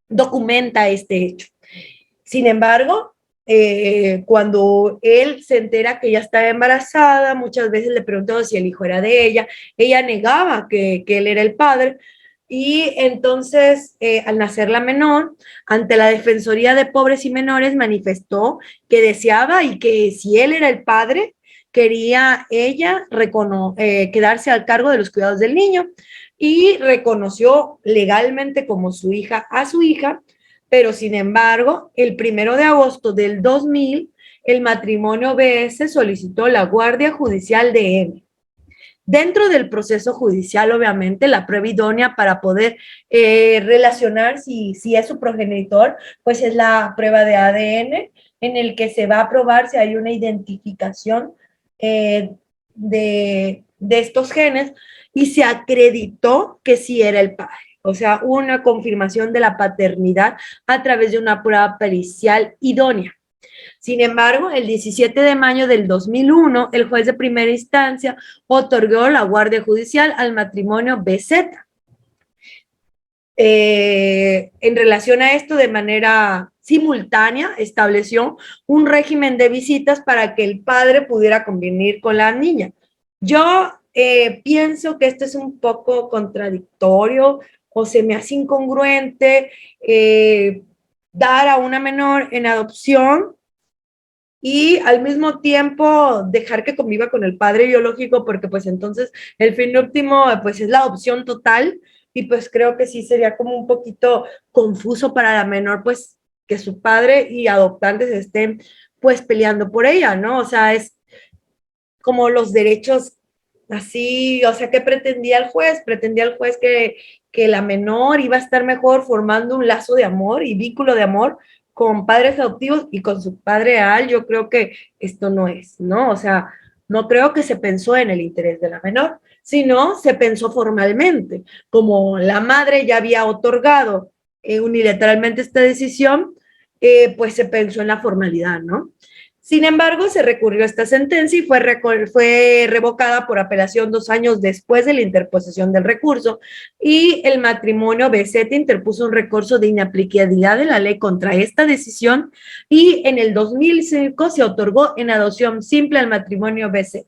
documenta este hecho. Sin embargo, cuando él se entera que ella estaba embarazada, muchas veces le preguntó si el hijo era de ella negaba que él era el padre, y entonces al nacer la menor, ante la Defensoría de Pobres y Menores manifestó que deseaba y que si él era el padre, quería ella quedarse al cargo de los cuidados del niño y reconoció legalmente como su hija a su hija, pero sin embargo, el 1 de agosto del 2000, el matrimonio BS solicitó la guardia judicial de M. Dentro del proceso judicial, obviamente, la prueba idónea para poder relacionar si es su progenitor, pues es la prueba de ADN, en el que se va a probar si hay una identificación de estos genes y se acreditó que sí era el padre. O sea, una confirmación de la paternidad a través de una prueba pericial idónea. Sin embargo, el 17 de mayo del 2001, el juez de primera instancia otorgó la guardia judicial al matrimonio BZ. En relación a esto, de manera simultánea, estableció un régimen de visitas para que el padre pudiera convivir con la niña. Yo pienso que esto es un poco contradictorio o se me hace incongruente dar a una menor en adopción y al mismo tiempo dejar que conviva con el padre biológico, porque pues entonces el fin último pues es la adopción total, y pues creo que sí sería como un poquito confuso para la menor, pues que su padre y adoptantes estén pues peleando por ella, ¿no? O sea, es como los derechos así, o sea, ¿qué pretendía el juez? Pretendía el juez que la menor iba a estar mejor formando un lazo de amor y vínculo de amor con padres adoptivos y con su padre real. Yo creo que esto no es, ¿no? O sea, no creo que se pensó en el interés de la menor, sino se pensó formalmente. Como la madre ya había otorgado unilateralmente esta decisión, pues se pensó en la formalidad, ¿no? Sin embargo, se recurrió a esta sentencia y fue revocada por apelación 2 años después de la interposición del recurso, y el matrimonio BZ interpuso un recurso de inaplicabilidad de la ley contra esta decisión, y en el 2005 se otorgó en adopción simple al matrimonio BZ.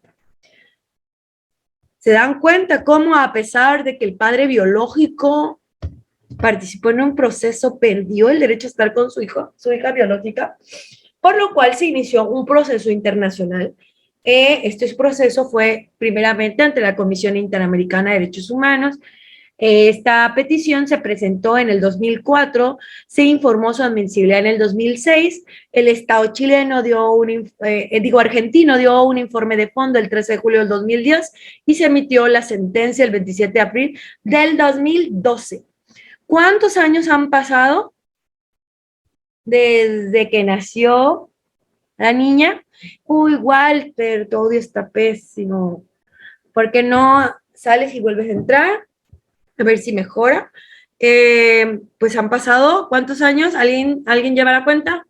¿Se dan cuenta cómo, a pesar de que el padre biológico participó en un proceso, perdió el derecho a estar con su hija biológica? Por lo cual se inició un proceso internacional. Este proceso fue primeramente ante la Comisión Interamericana de Derechos Humanos. Esta petición se presentó en el 2004, se informó su admisibilidad en el 2006, el Estado chileno argentino dio un informe de fondo el 13 de julio del 2010 y se emitió la sentencia el 27 de abril del 2012. ¿Cuántos años han pasado desde que nació la niña? Uy, Walter, tu audio está pésimo. ¿Por qué no sales y vuelves a entrar? A ver si mejora. Pues han pasado, ¿cuántos años? ¿Alguien lleva la cuenta?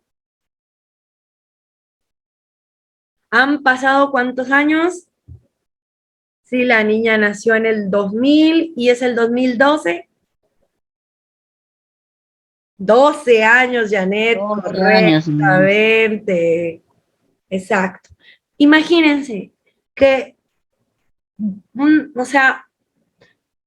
¿Han pasado cuántos años? Sí, la niña nació en el 2000 y es el 2012. 12 años, Janet, 12 años. correctamente. Exacto. Imagínense que, o sea,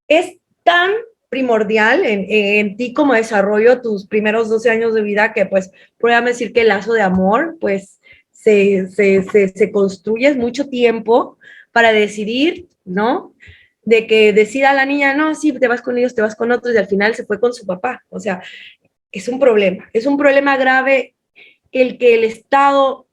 es tan primordial en ti como desarrollo tus primeros 12 años de vida que pues podríamos decir que el lazo de amor pues se construye, es mucho tiempo para decidir, ¿no? De que decida la niña, no, sí, te vas con ellos, te vas con otros, y al final se fue con su papá. O sea, es un problema grave el que el Estado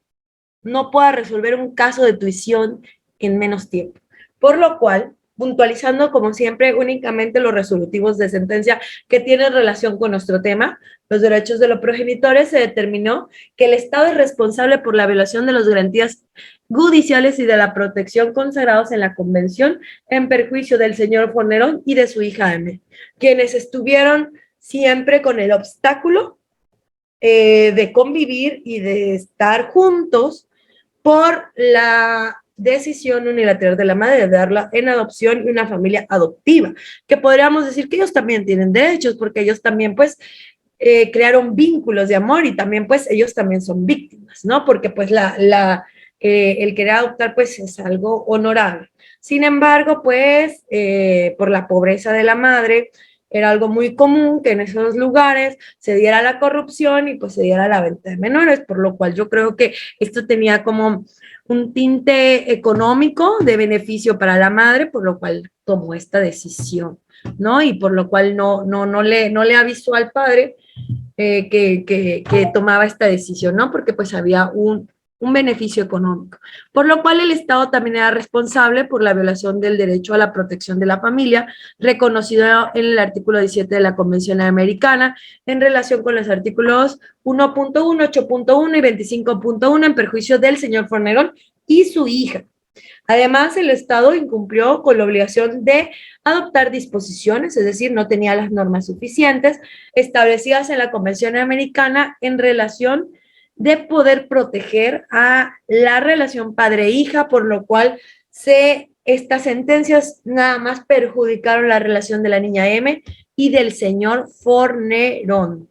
no pueda resolver un caso de tuición en menos tiempo. Por lo cual, puntualizando como siempre únicamente los resolutivos de sentencia que tienen relación con nuestro tema, los derechos de los progenitores, se determinó que el Estado es responsable por la violación de las garantías judiciales y de la protección consagrados en la Convención en perjuicio del señor Fornerón y de su hija M, quienes estuvieron siempre con el obstáculo de convivir y de estar juntos por la decisión unilateral de la madre de darla en adopción y una familia adoptiva, que podríamos decir que ellos también tienen derechos, porque ellos también pues crearon vínculos de amor y también pues ellos también son víctimas, ¿no? Porque pues el querer adoptar pues es algo honorable. Sin embargo, pues por la pobreza de la madre, era algo muy común que en esos lugares se diera la corrupción y pues se diera la venta de menores, por lo cual yo creo que esto tenía como un tinte económico de beneficio para la madre, por lo cual tomó esta decisión, ¿no? Y por lo cual no le avisó al padre que tomaba esta decisión, ¿no? Porque pues había un beneficio económico, por lo cual el Estado también era responsable por la violación del derecho a la protección de la familia, reconocido en el artículo 17 de la Convención Americana, en relación con los artículos 1.1, 8.1 y 25.1, en perjuicio del señor Fornerón y su hija. Además, el Estado incumplió con la obligación de adoptar disposiciones, es decir, no tenía las normas suficientes establecidas en la Convención Americana en relación de poder proteger a la relación padre-hija, por lo cual estas sentencias nada más perjudicaron la relación de la niña M y del señor Fornerón.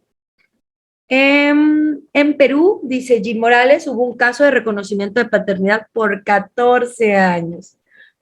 En Perú, dice Jim Morales, hubo un caso de reconocimiento de paternidad por 14 años.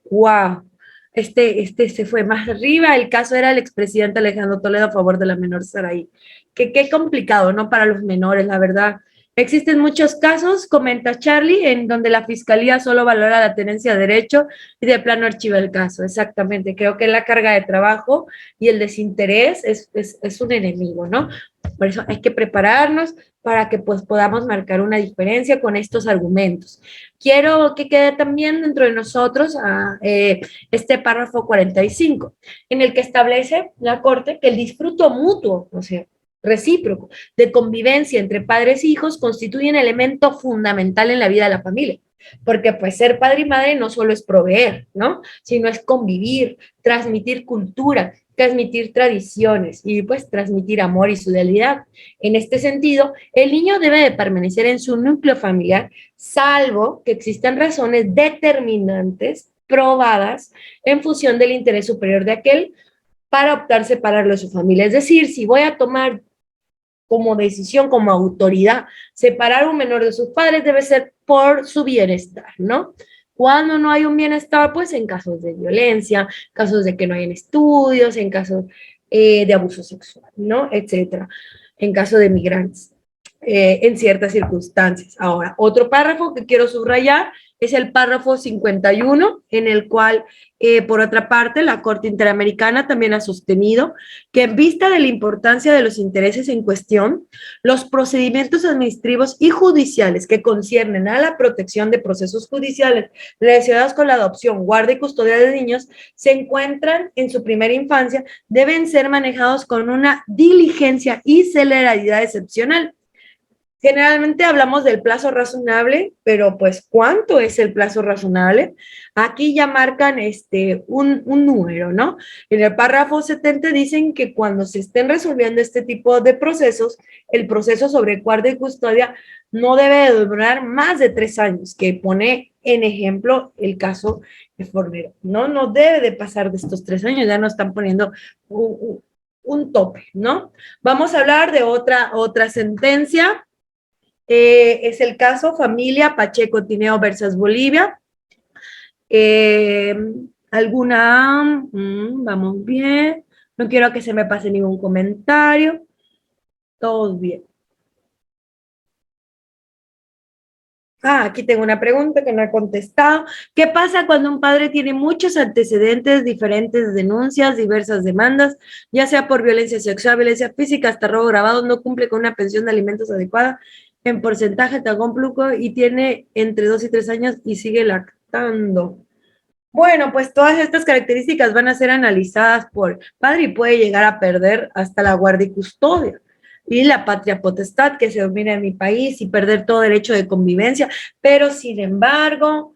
¡Wow! Este se fue más arriba. El caso era el expresidente Alejandro Toledo a favor de la menor Saraí. Qué complicado, ¿no? Para los menores, la verdad. Existen muchos casos, comenta Charlie, en donde la fiscalía solo valora la tenencia de derecho y de plano archiva el caso. Exactamente, creo que la carga de trabajo y el desinterés es un enemigo, ¿no? Por eso hay que prepararnos para que pues podamos marcar una diferencia con estos argumentos. Quiero que quede también dentro de nosotros este párrafo 45, en el que establece la Corte que el disfruto mutuo, o sea, recíproco, de convivencia entre padres e hijos constituye un elemento fundamental en la vida de la familia. Porque pues ser padre y madre no solo es proveer, ¿no? Sino es convivir, transmitir cultura, transmitir tradiciones y pues transmitir amor y fidelidad. En este sentido, el niño debe de permanecer en su núcleo familiar, salvo que existan razones determinantes, probadas, en función del interés superior de aquel para optar separarlo de su familia. Es decir, si voy a tomar como decisión, como autoridad, separar a un menor de sus padres debe ser por su bienestar, ¿no? Cuando no hay un bienestar, pues en casos de violencia, casos de que no hayan estudios, en casos de abuso sexual, ¿no? Etcétera, en caso de migrantes, en ciertas circunstancias. Ahora, otro párrafo que quiero subrayar es el párrafo 51, en el cual, por otra parte, la Corte Interamericana también ha sostenido que en vista de la importancia de los intereses en cuestión, los procedimientos administrativos y judiciales que conciernen a la protección de procesos judiciales relacionados con la adopción, guarda y custodia de niños se encuentran en su primera infancia, deben ser manejados con una diligencia y celeridad excepcional. Generalmente hablamos del plazo razonable, pero pues ¿cuánto es el plazo razonable? Aquí ya marcan un número, ¿no? En el párrafo 70 dicen que cuando se estén resolviendo este tipo de procesos, el proceso sobre guarda y custodia no debe de durar más de 3 años, que pone en ejemplo el caso de Fornero, ¿no? No debe de pasar de estos 3 años, ya nos están poniendo un tope, ¿no? Vamos a hablar de otra sentencia. Es el caso Familia Pacheco Tineo versus Bolivia. Vamos bien. No quiero que se me pase ningún comentario. Todos bien. Aquí tengo una pregunta que no he contestado. ¿Qué pasa cuando un padre tiene muchos antecedentes, diferentes denuncias, diversas demandas, ya sea por violencia sexual, violencia física, hasta robo grabado, no cumple con una pensión de alimentos adecuada en porcentaje tagónpluco y tiene entre 2 y 3 años y sigue lactando? Bueno, pues todas estas características van a ser analizadas por padre y puede llegar a perder hasta la guardia y custodia y la patria potestad que se domina en mi país y perder todo derecho de convivencia, pero sin embargo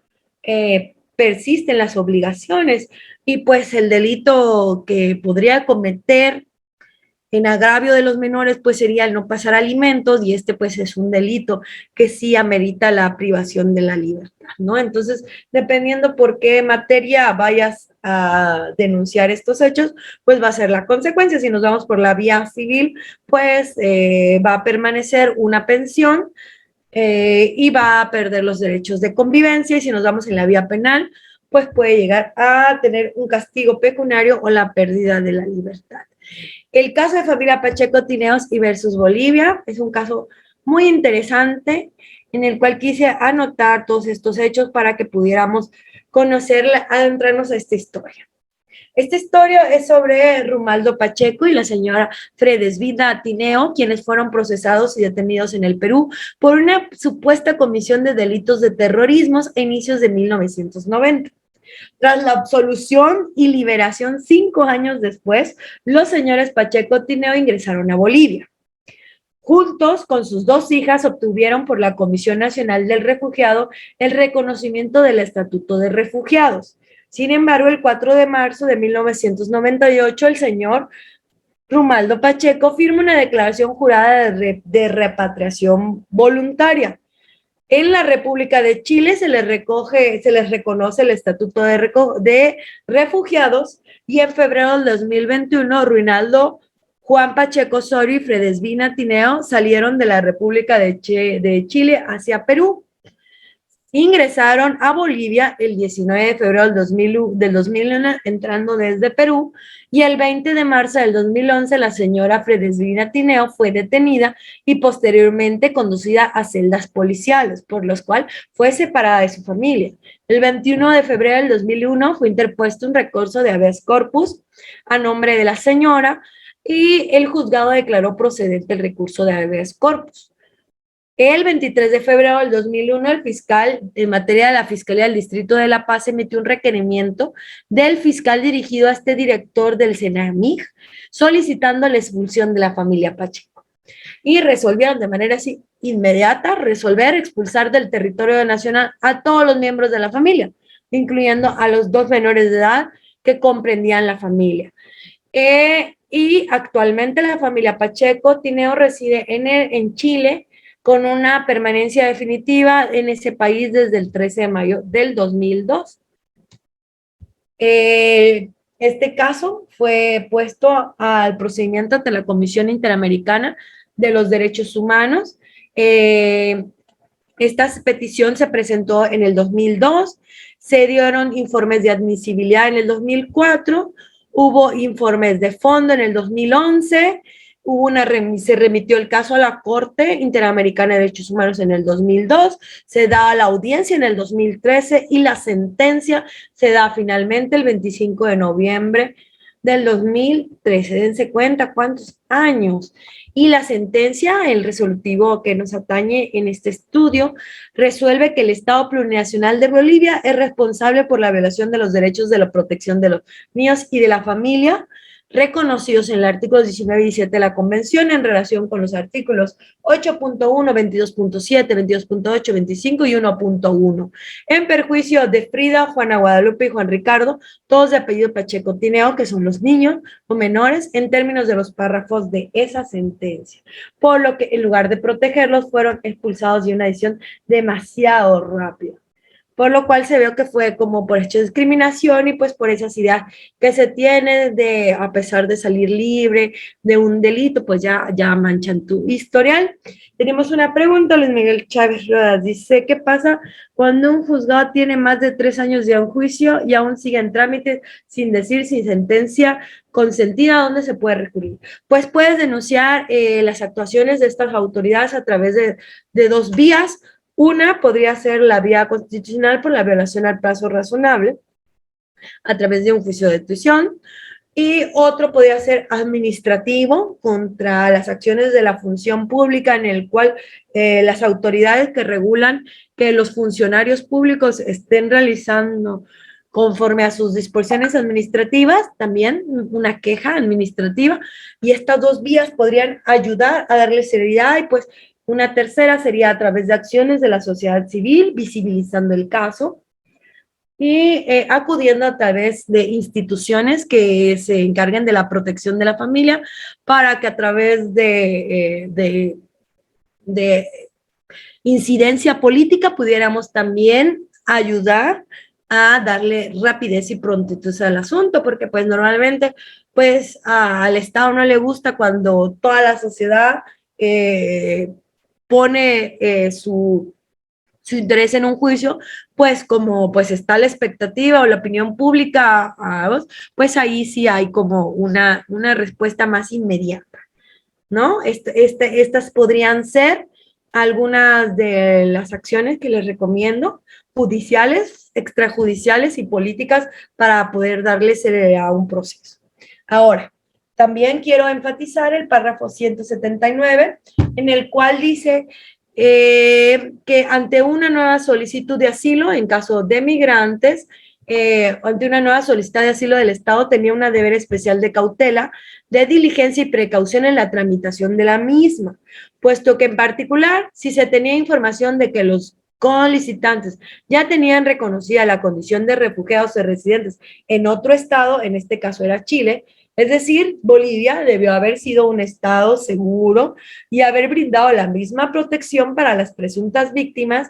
persisten las obligaciones y pues el delito que podría cometer en agravio de los menores, pues sería el no pasar alimentos y pues es un delito que sí amerita la privación de la libertad, ¿no? Entonces, dependiendo por qué materia vayas a denunciar estos hechos, pues va a ser la consecuencia. Si nos vamos por la vía civil, pues va a permanecer una pensión y va a perder los derechos de convivencia, y si nos vamos en la vía penal, pues puede llegar a tener un castigo pecuniario o la pérdida de la libertad. El caso de Familia Pacheco Tineos y versus Bolivia es un caso muy interesante en el cual quise anotar todos estos hechos para que pudiéramos conocerla, adentrarnos a esta historia. Esta historia es sobre Rumaldo Pacheco y la señora Fredesvina Tineo, quienes fueron procesados y detenidos en el Perú por una supuesta comisión de delitos de terrorismo a inicios de 1990. Tras la absolución y liberación 5 años después, los señores Pacheco Tineo ingresaron a Bolivia. Juntos con sus 2 hijas obtuvieron por la Comisión Nacional del Refugiado el reconocimiento del Estatuto de Refugiados. Sin embargo, el 4 de marzo de 1998, el señor Rumaldo Pacheco firma una declaración jurada de repatriación voluntaria. En la República de Chile se les reconoce el Estatuto de Refugiados y en febrero del 2021, Ruinaldo, Juan Pacheco Osorio y Fredesvina Tineo salieron de la República de Chile hacia Perú. ingresaron a Bolivia el 19 de febrero del 2001, entrando desde Perú, y el 20 de marzo del 2011 la señora Fredesvina Tineo fue detenida y posteriormente conducida a celdas policiales, por lo cual fue separada de su familia. El 21 de febrero del 2001 fue interpuesto un recurso de habeas corpus a nombre de la señora y el juzgado declaró procedente el recurso de habeas corpus. El 23 de febrero del 2001, el fiscal, en materia de la Fiscalía del Distrito de La Paz, emitió un requerimiento del fiscal dirigido a este director del CENAMIG, solicitando la expulsión de la familia Pacheco. Y resolvieron de manera así inmediata expulsar del territorio nacional a todos los miembros de la familia, incluyendo a los 2 menores de edad que comprendían la familia. Y actualmente la familia Pacheco Tineo reside en Chile, con una permanencia definitiva en ese país desde el 13 de mayo del 2002. Este caso fue puesto al procedimiento ante la Comisión Interamericana de los Derechos Humanos. Esta petición se presentó en el 2002, se dieron informes de admisibilidad en el 2004, hubo informes de fondo en el 2011, se remitió el caso a la Corte Interamericana de Derechos Humanos en el 2002, se da la audiencia en el 2013 y la sentencia se da finalmente el 25 de noviembre del 2013. Dense cuenta cuántos años. Y la sentencia, el resolutivo que nos atañe en este estudio, resuelve que el Estado Plurinacional de Bolivia es responsable por la violación de los derechos de la protección de los niños y de la familia, reconocidos en el artículo 19 y 17 de la Convención en relación con los artículos 8.1, 22.7, 22.8, 25 y 1.1, en perjuicio de Frida, Juana Guadalupe y Juan Ricardo, todos de apellido Pacheco Tineo, que son los niños o menores, en términos de los párrafos de esa sentencia, por lo que en lugar de protegerlos fueron expulsados de una decisión demasiado rápida. Por lo cual se ve que fue como por hecho de discriminación y pues por esas ideas que se tiene de, a pesar de salir libre de un delito, pues ya manchan tu historial. Tenemos una pregunta, Luis Miguel Chávez Rodas, dice, ¿qué pasa cuando un juzgado tiene más de 3 años de un juicio y aún sigue en trámite sin sentencia consentida? ¿Dónde se puede recurrir? Pues puedes denunciar las actuaciones de estas autoridades a través de 2 vías. Una podría ser la vía constitucional por la violación al plazo razonable a través de un juicio de tuición, y otro podría ser administrativo contra las acciones de la función pública, en el cual las autoridades que regulan que los funcionarios públicos estén realizando conforme a sus disposiciones administrativas, también una queja administrativa, y estas 2 vías podrían ayudar a darle seriedad. Y pues una tercera sería a través de acciones de la sociedad civil, visibilizando el caso y acudiendo a través de instituciones que se encarguen de la protección de la familia, para que a través de incidencia política pudiéramos también ayudar a darle rapidez y prontitud al asunto, porque pues normalmente pues al Estado no le gusta cuando toda la sociedad pone su interés en un juicio, pues como pues está la expectativa o la opinión pública, pues ahí sí hay como una respuesta más inmediata, ¿no? Estas podrían ser algunas de las acciones que les recomiendo, judiciales, extrajudiciales y políticas, para poder darle celeridad a un proceso. Ahora, también quiero enfatizar el párrafo 179, en el cual dice que ante una nueva solicitud de asilo, en caso de migrantes, ante una nueva solicitud de asilo del Estado, tenía un deber especial de cautela, de diligencia y precaución en la tramitación de la misma, puesto que en particular, si se tenía información de que los colicitantes ya tenían reconocida la condición de refugiados o residentes en otro estado, en este caso era Chile, es decir, Bolivia debió haber sido un estado seguro y haber brindado la misma protección para las presuntas víctimas,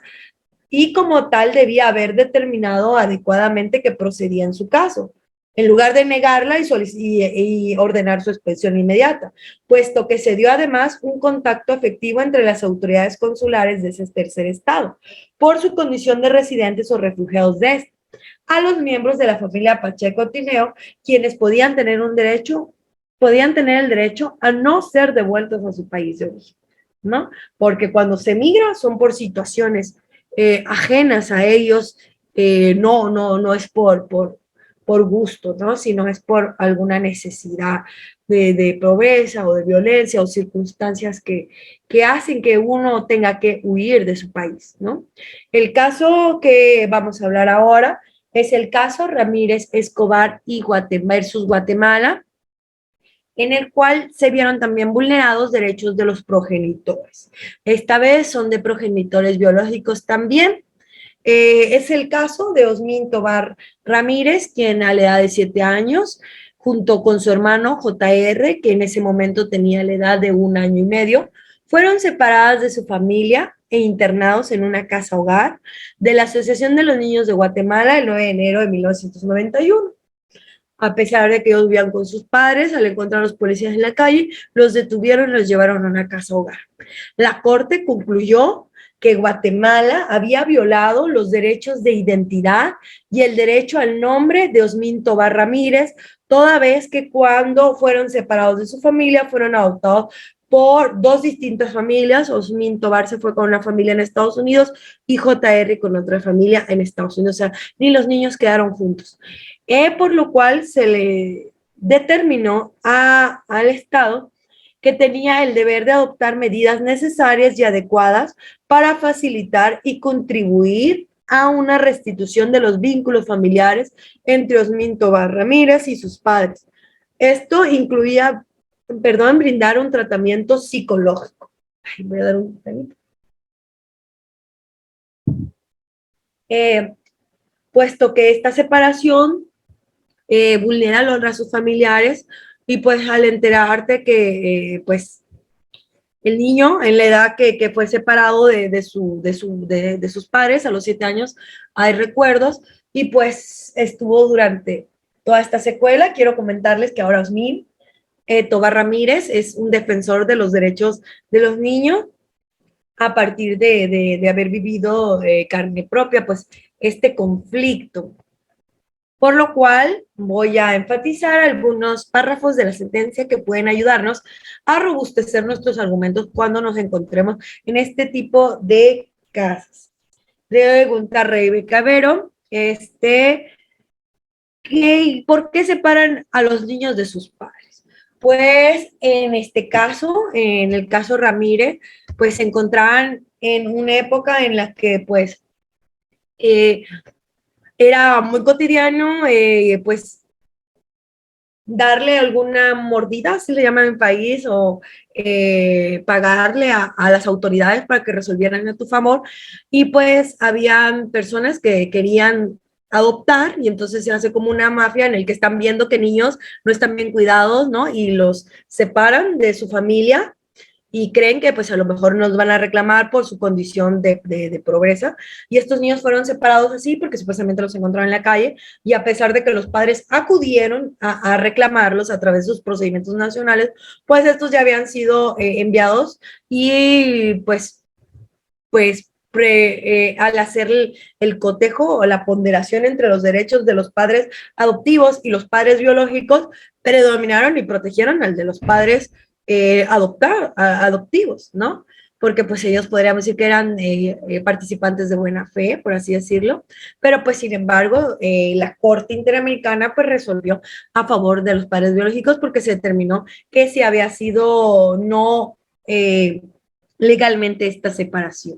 y como tal debía haber determinado adecuadamente que procedía en su caso. en lugar de negarla y ordenar su expulsión inmediata, puesto que se dio además un contacto efectivo entre las autoridades consulares de ese tercer estado, por su condición de residentes o refugiados de este, a los miembros de la familia Pacheco Tineo, quienes podían tener el derecho a no ser devueltos a su país de origen, ¿no? Porque cuando se migra son por situaciones ajenas a ellos, no es por gusto, ¿no? Sino es por alguna necesidad de pobreza o de violencia o circunstancias que hacen que uno tenga que huir de su país, ¿no? El caso que vamos a hablar ahora es el caso Ramírez Escobar y versus Guatemala, en el cual se vieron también vulnerados derechos de los progenitores. Esta vez son de progenitores biológicos también. Es el caso de Osmin Tobar Ramírez, quien a la edad de 7 años, junto con su hermano JR, que en ese momento tenía la edad de 1 año y medio, fueron separadas de su familia e internados en una casa hogar de la Asociación de los Niños de Guatemala el 9 de enero de 1991. A pesar de que ellos vivían con sus padres, al encontrar a los policías en la calle, los detuvieron y los llevaron a una casa hogar. La corte concluyó que Guatemala había violado los derechos de identidad y el derecho al nombre de Osmin Tobar Ramírez, toda vez que cuando fueron separados de su familia, fueron adoptados por dos distintas familias. Osmin Tobar se fue con una familia en Estados Unidos y JR con otra familia en Estados Unidos. O sea, ni los niños quedaron juntos. Por lo cual se le determinó al Estado que tenía el deber de adoptar medidas necesarias y adecuadas para facilitar y contribuir a una restitución de los vínculos familiares entre Osmin Tobar Ramírez y sus padres. Esto incluía, brindar un tratamiento psicológico. Ay, voy a dar un tratamiento. Puesto que esta separación vulnera la honra a sus familiares, y pues al enterarte que pues el niño en la edad que fue separado de sus padres a los 7 años, hay recuerdos, y pues estuvo durante toda esta secuela. Quiero comentarles que ahora Osmin Tobar Ramírez es un defensor de los derechos de los niños a partir de haber vivido carne propia pues este conflicto. Por lo cual voy a enfatizar algunos párrafos de la sentencia que pueden ayudarnos a robustecer nuestros argumentos cuando nos encontremos en este tipo de casos. Pregunta Rebeca Vero, ¿por qué separan a los niños de sus padres? Pues en este caso, en el caso Ramírez, pues se encontraban en una época en la que pues era muy cotidiano, pues, darle alguna mordida, se le llama en mi país, o pagarle a las autoridades para que resolvieran a tu favor. Y pues habían personas que querían adoptar, y entonces se hace como una mafia en el que están viendo que niños no están bien cuidados, ¿no? Y los separan de su familia y creen que pues a lo mejor nos van a reclamar por su condición de pobreza, y estos niños fueron separados así porque supuestamente los encontraron en la calle, y a pesar de que los padres acudieron a reclamarlos a través de sus procedimientos nacionales, pues estos ya habían sido enviados, y al hacer el cotejo o la ponderación entre los derechos de los padres adoptivos y los padres biológicos, predominaron y protegieron al de los padres adoptivos, ¿no? Porque pues ellos podríamos decir que eran participantes de buena fe, por así decirlo, pero pues sin embargo la Corte Interamericana pues resolvió a favor de los padres biológicos, porque se determinó que si había sido no legalmente esta separación.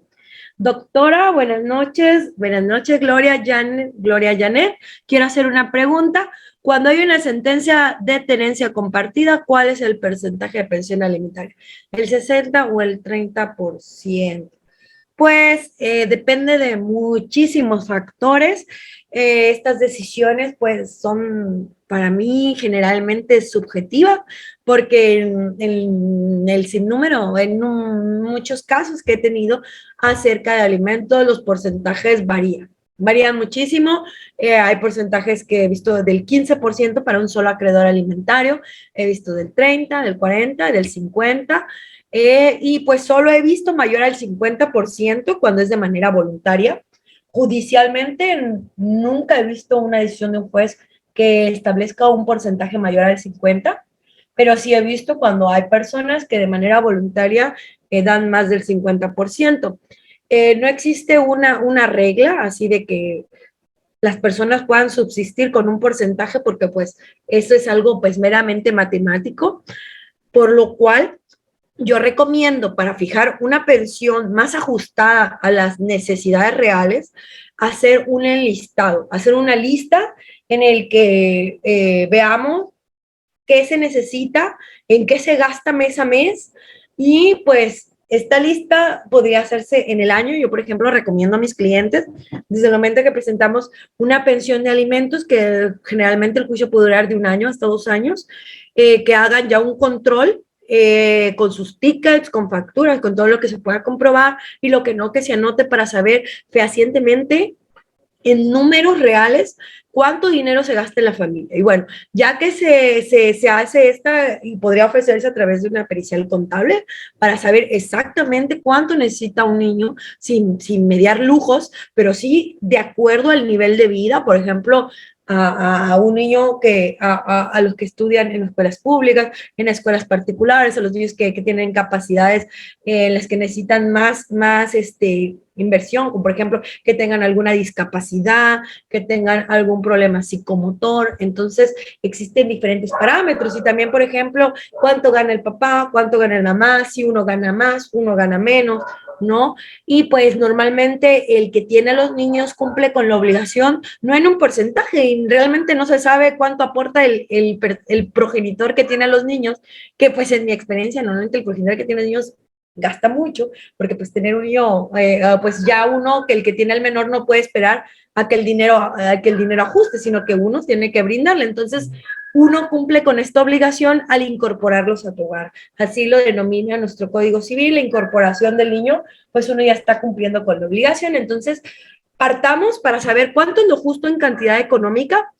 Doctora, buenas noches, Gloria Janet. Quiero hacer una pregunta. Cuando hay una sentencia de tenencia compartida, ¿cuál es el porcentaje de pensión alimentaria? ¿El 60 o el 30%? Pues depende de muchísimos factores. Estas decisiones pues son para mí generalmente subjetivas, porque en el sinnúmero, muchos casos que he tenido acerca de alimentos, los porcentajes varían, varían muchísimo. Hay porcentajes que he visto del 15% para un solo acreedor alimentario, he visto del 30, del 40, del 50, y pues solo he visto mayor al 50% cuando es de manera voluntaria. Judicialmente nunca he visto una decisión de un juez que establezca un porcentaje mayor al 50, pero sí he visto cuando hay personas que de manera voluntaria dan más del 50%. No existe una regla así de que las personas puedan subsistir con un porcentaje porque pues eso es algo pues meramente matemático, por lo cual yo recomiendo para fijar una pensión más ajustada a las necesidades reales, hacer un enlistado, hacer una lista en el que veamos qué se necesita, en qué se gasta mes a mes y pues esta lista podría hacerse en el año. Yo, por ejemplo, recomiendo a mis clientes, desde el momento que presentamos una pensión de alimentos, que generalmente el juicio puede durar de 1 año hasta 2 años, que hagan ya un control con sus tickets, con facturas, con todo lo que se pueda comprobar y lo que no, que se anote para saber fehacientemente en números reales cuánto dinero se gasta en la familia. Y bueno, ya que se hace esta, y podría ofrecerse a través de una pericial contable para saber exactamente cuánto necesita un niño sin mediar lujos, pero sí de acuerdo al nivel de vida. Por ejemplo, a un niño a los que estudian en escuelas públicas, en escuelas particulares, a los niños que tienen capacidades en las que necesitan más inversión, como por ejemplo que tengan alguna discapacidad, que tengan algún problema psicomotor. Entonces existen diferentes parámetros y también, por ejemplo, cuánto gana el papá, cuánto gana la mamá, si uno gana más, uno gana menos, ¿no? Y pues normalmente el que tiene a los niños cumple con la obligación, no en un porcentaje, y realmente no se sabe cuánto aporta el progenitor que tiene a los niños, que pues en mi experiencia, normalmente el progenitor que tiene a los niños gasta mucho, porque pues tener un niño, pues ya uno, que el que tiene al menor no puede esperar a que el dinero ajuste, sino que uno tiene que brindarle. Entonces, uno cumple con esta obligación al incorporarlos a tu hogar. Así lo denomina nuestro Código Civil, la incorporación del niño, pues uno ya está cumpliendo con la obligación. Entonces, partamos para saber cuánto es lo justo en cantidad económica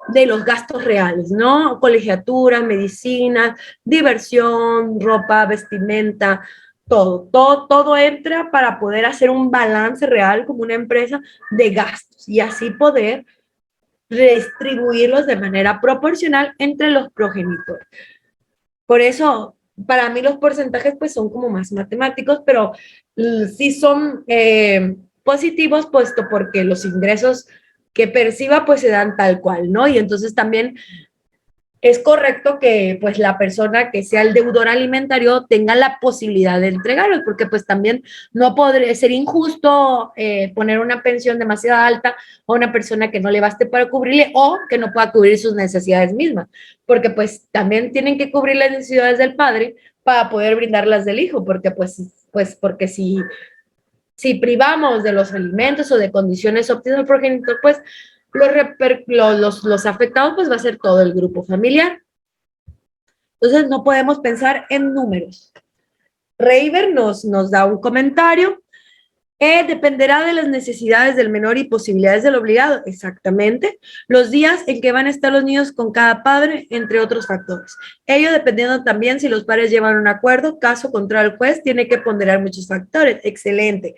de los gastos reales, ¿no? Colegiatura, medicina, diversión, ropa, vestimenta, todo entra para poder hacer un balance real como una empresa de gastos y así poder redistribuirlos de manera proporcional entre los progenitores. Por eso, para mí los porcentajes pues son como más matemáticos, pero sí son positivos, puesto porque los ingresos que perciba pues se dan tal cual, ¿no? Y entonces también es correcto que pues la persona que sea el deudor alimentario tenga la posibilidad de entregarlos, porque pues también no podría ser injusto poner una pensión demasiado alta a una persona que no le baste para cubrirle o que no pueda cubrir sus necesidades mismas, porque pues también tienen que cubrir las necesidades del padre para poder brindarlas del hijo, porque porque si privamos de los alimentos o de condiciones óptimas al progenitor, pues los afectados pues va a ser todo el grupo familiar. Entonces no podemos pensar en números. Reiber nos da un comentario. Dependerá de las necesidades del menor y posibilidades del obligado, exactamente. Los días en que van a estar los niños con cada padre, entre otros factores. Ello dependiendo también si los padres llevan un acuerdo, caso contrario el juez tiene que ponderar muchos factores. Excelente.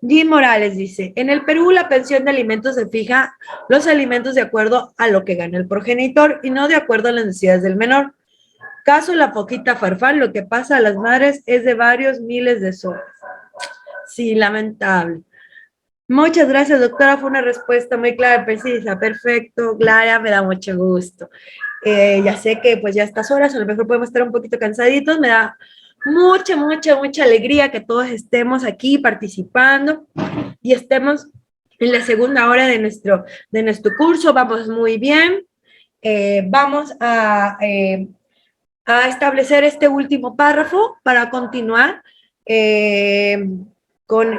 Jim Morales dice, en el Perú la pensión de alimentos se fija los alimentos de acuerdo a lo que gana el progenitor y no de acuerdo a las necesidades del menor. Caso la poquita farfán, lo que pasa a las madres es de varios miles de soles. Sí, lamentable. Muchas gracias, doctora. Fue una respuesta muy clara, precisa. Perfecto, Clara, me da mucho gusto. Ya sé que pues ya a estas horas a lo mejor podemos estar un poquito cansaditos. Me da mucha alegría que todos estemos aquí participando y estemos en la segunda hora de nuestro curso. Vamos muy bien. Vamos a establecer este último párrafo para continuar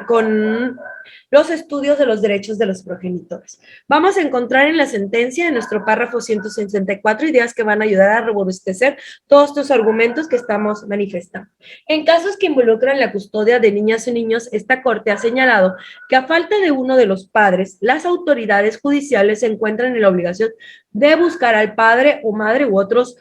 con los estudios de los derechos de los progenitores. Vamos a encontrar en la sentencia, en nuestro párrafo 164, ideas que van a ayudar a robustecer todos estos argumentos que estamos manifestando. En casos que involucran la custodia de niñas y niños, esta Corte ha señalado que a falta de uno de los padres, las autoridades judiciales se encuentran en la obligación de buscar al padre o madre u otros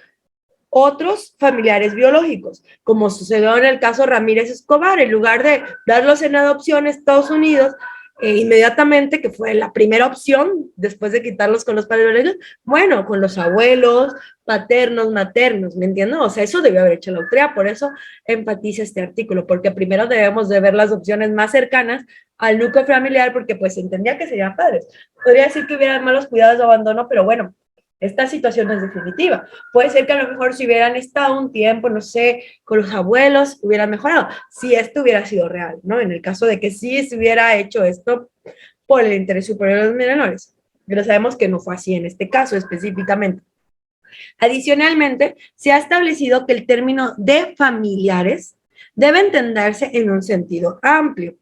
familiares biológicos, como sucedió en el caso Ramírez Escobar. En lugar de darlos en adopción a Estados Unidos, inmediatamente, que fue la primera opción, después de quitarlos con los padres biológicos, bueno, con los abuelos, paternos, maternos, ¿me entiendes? O sea, eso debió haber hecho la autoridad, por eso enfatiza este artículo, porque primero debemos de ver las opciones más cercanas al núcleo familiar, porque pues entendía que serían padres. Podría decir que hubieran malos cuidados de abandono, pero bueno, esta situación no es definitiva. Puede ser que a lo mejor si hubieran estado un tiempo, no sé, con los abuelos, hubieran mejorado. Si esto hubiera sido real, ¿no? En el caso de que sí se hubiera hecho esto por el interés superior de los menores. Pero sabemos que no fue así en este caso específicamente. Adicionalmente, se ha establecido que el término de familiares debe entenderse en un sentido amplio,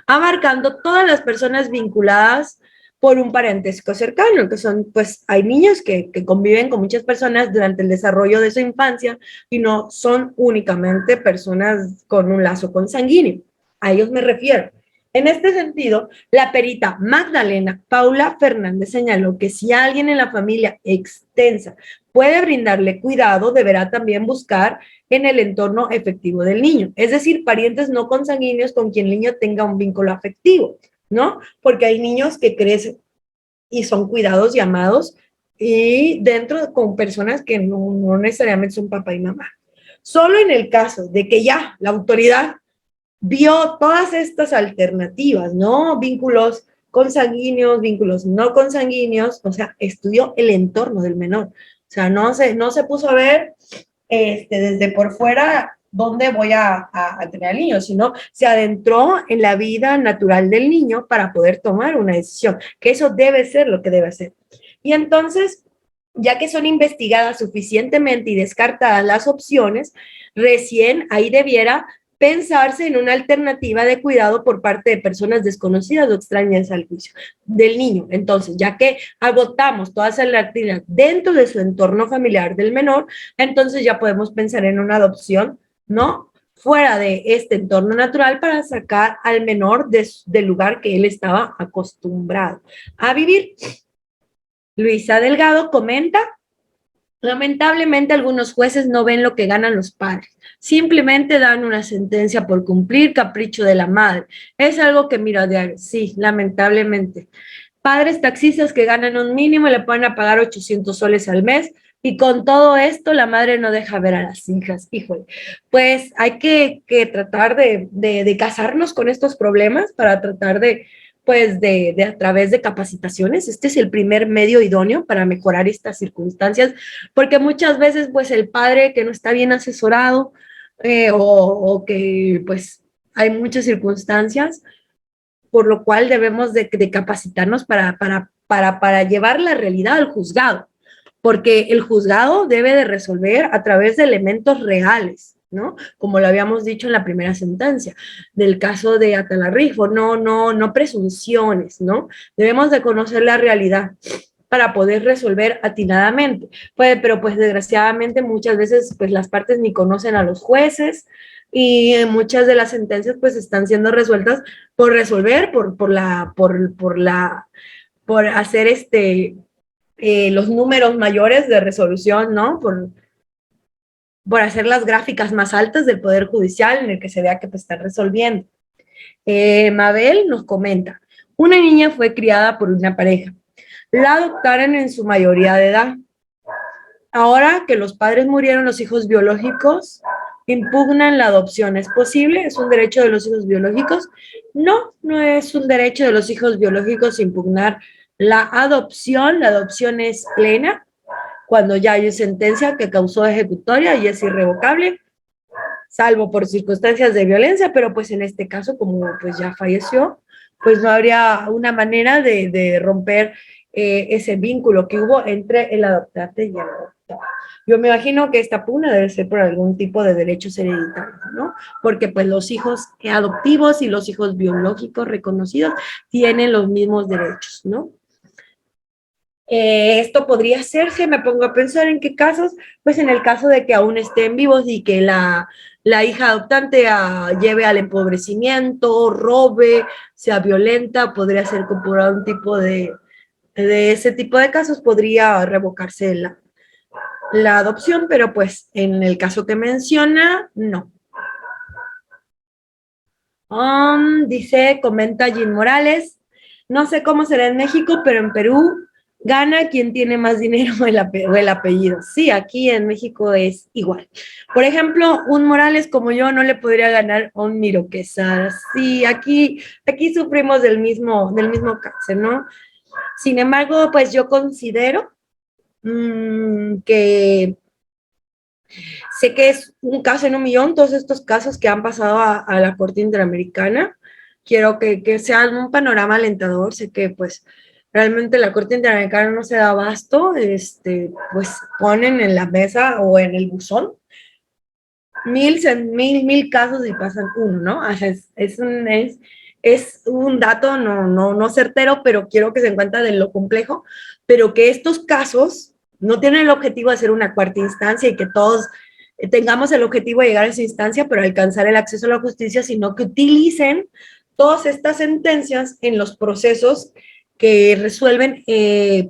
abarcando todas las personas vinculadas por un parentesco cercano, que son, pues, hay niños que conviven con muchas personas durante el desarrollo de su infancia y no son únicamente personas con un lazo consanguíneo. A ellos me refiero. En este sentido, la perita Magdalena Paula Fernández señaló que si alguien en la familia extensa puede brindarle cuidado, deberá también buscar en el entorno efectivo del niño, es decir, parientes no consanguíneos con quien el niño tenga un vínculo afectivo, ¿no? Porque hay niños que crecen y son cuidados y amados y dentro con personas que no necesariamente son papá y mamá. Solo en el caso de que ya la autoridad vio todas estas alternativas, ¿no? Vínculos consanguíneos, vínculos no consanguíneos, o sea, estudió el entorno del menor. O sea, no se puso a ver desde por fuera dónde voy a tener al niño, sino se adentró en la vida natural del niño para poder tomar una decisión, que eso debe ser lo que debe hacer. Y entonces, ya que son investigadas suficientemente y descartadas las opciones, recién ahí debiera pensarse en una alternativa de cuidado por parte de personas desconocidas o extrañas al juicio del niño. Entonces, ya que agotamos todas esas alternativas dentro de su entorno familiar del menor, entonces ya podemos pensar en una adopción, ¿no? Fuera de este entorno natural para sacar al menor del lugar que él estaba acostumbrado a vivir. Luisa Delgado comenta: lamentablemente algunos jueces no ven lo que ganan los padres, simplemente dan una sentencia por cumplir, capricho de la madre. Es algo que miro a diario, sí, lamentablemente. Padres taxistas que ganan un mínimo y le pueden a pagar 800 soles al mes, y con todo esto la madre no deja ver a las hijas. Híjole, pues hay que tratar de casarnos con estos problemas para tratar pues a través de capacitaciones. Este es el primer medio idóneo para mejorar estas circunstancias, porque muchas veces pues el padre que no está bien asesorado o que pues hay muchas circunstancias por lo cual debemos de capacitarnos para llevar la realidad al juzgado, porque el juzgado debe de resolver a través de elementos reales, ¿no? Como lo habíamos dicho en la primera sentencia del caso de Atalarrifo, no presunciones, ¿no? Debemos de conocer la realidad para poder resolver atinadamente. Pero pues desgraciadamente muchas veces pues las partes ni conocen a los jueces y muchas de las sentencias pues están siendo resueltas por resolver, por hacer los números mayores de resolución, ¿no? Por hacer las gráficas más altas del Poder Judicial en el que se vea que pues, están resolviendo. Mabel nos comenta: una niña fue criada por una pareja. La adoptaron en su mayoría de edad. Ahora que los padres murieron, los hijos biológicos impugnan la adopción. ¿Es posible? ¿Es un derecho de los hijos biológicos? No, no es un derecho de los hijos biológicos impugnar la adopción. La adopción es plena cuando ya hay sentencia que causó ejecutoria y es irrevocable, salvo por circunstancias de violencia, pero pues en este caso, como pues ya falleció, pues no habría una manera de romper ese vínculo que hubo entre el adoptante y el adoptado. Yo me imagino que esta pugna debe ser por algún tipo de derechos hereditarios, ¿no? Porque pues los hijos adoptivos y los hijos biológicos reconocidos tienen los mismos derechos, ¿no? Esto podría hacerse, me pongo a pensar en qué casos, pues en el caso de que aún estén vivos y que la hija adoptante lleve al empobrecimiento, robe, sea violenta, podría ser por un tipo de ese tipo de casos, podría revocarse la adopción, pero pues en el caso que menciona, no. Dice, comenta Jean Morales, no sé cómo será en México, pero en Perú gana quien tiene más dinero o el apellido. Sí, aquí en México es igual. Por ejemplo, un Morales como yo no le podría ganar a un Miro Quesada. Sí, aquí sufrimos del mismo cáncer, ¿no? Sin embargo, pues yo considero que sé que es un caso en un millón, todos estos casos que han pasado a la Corte Interamericana. Quiero que sea un panorama alentador. Sé que pues realmente la Corte Interamericana no se da abasto, pues ponen en la mesa o en el buzón mil casos y pasan uno, ¿no? O sea, es un dato no certero, pero quiero que se den cuenta de lo complejo, pero que estos casos no tienen el objetivo de ser una cuarta instancia y que todos tengamos el objetivo de llegar a esa instancia, pero alcanzar el acceso a la justicia, sino que utilicen todas estas sentencias en los procesos que resuelven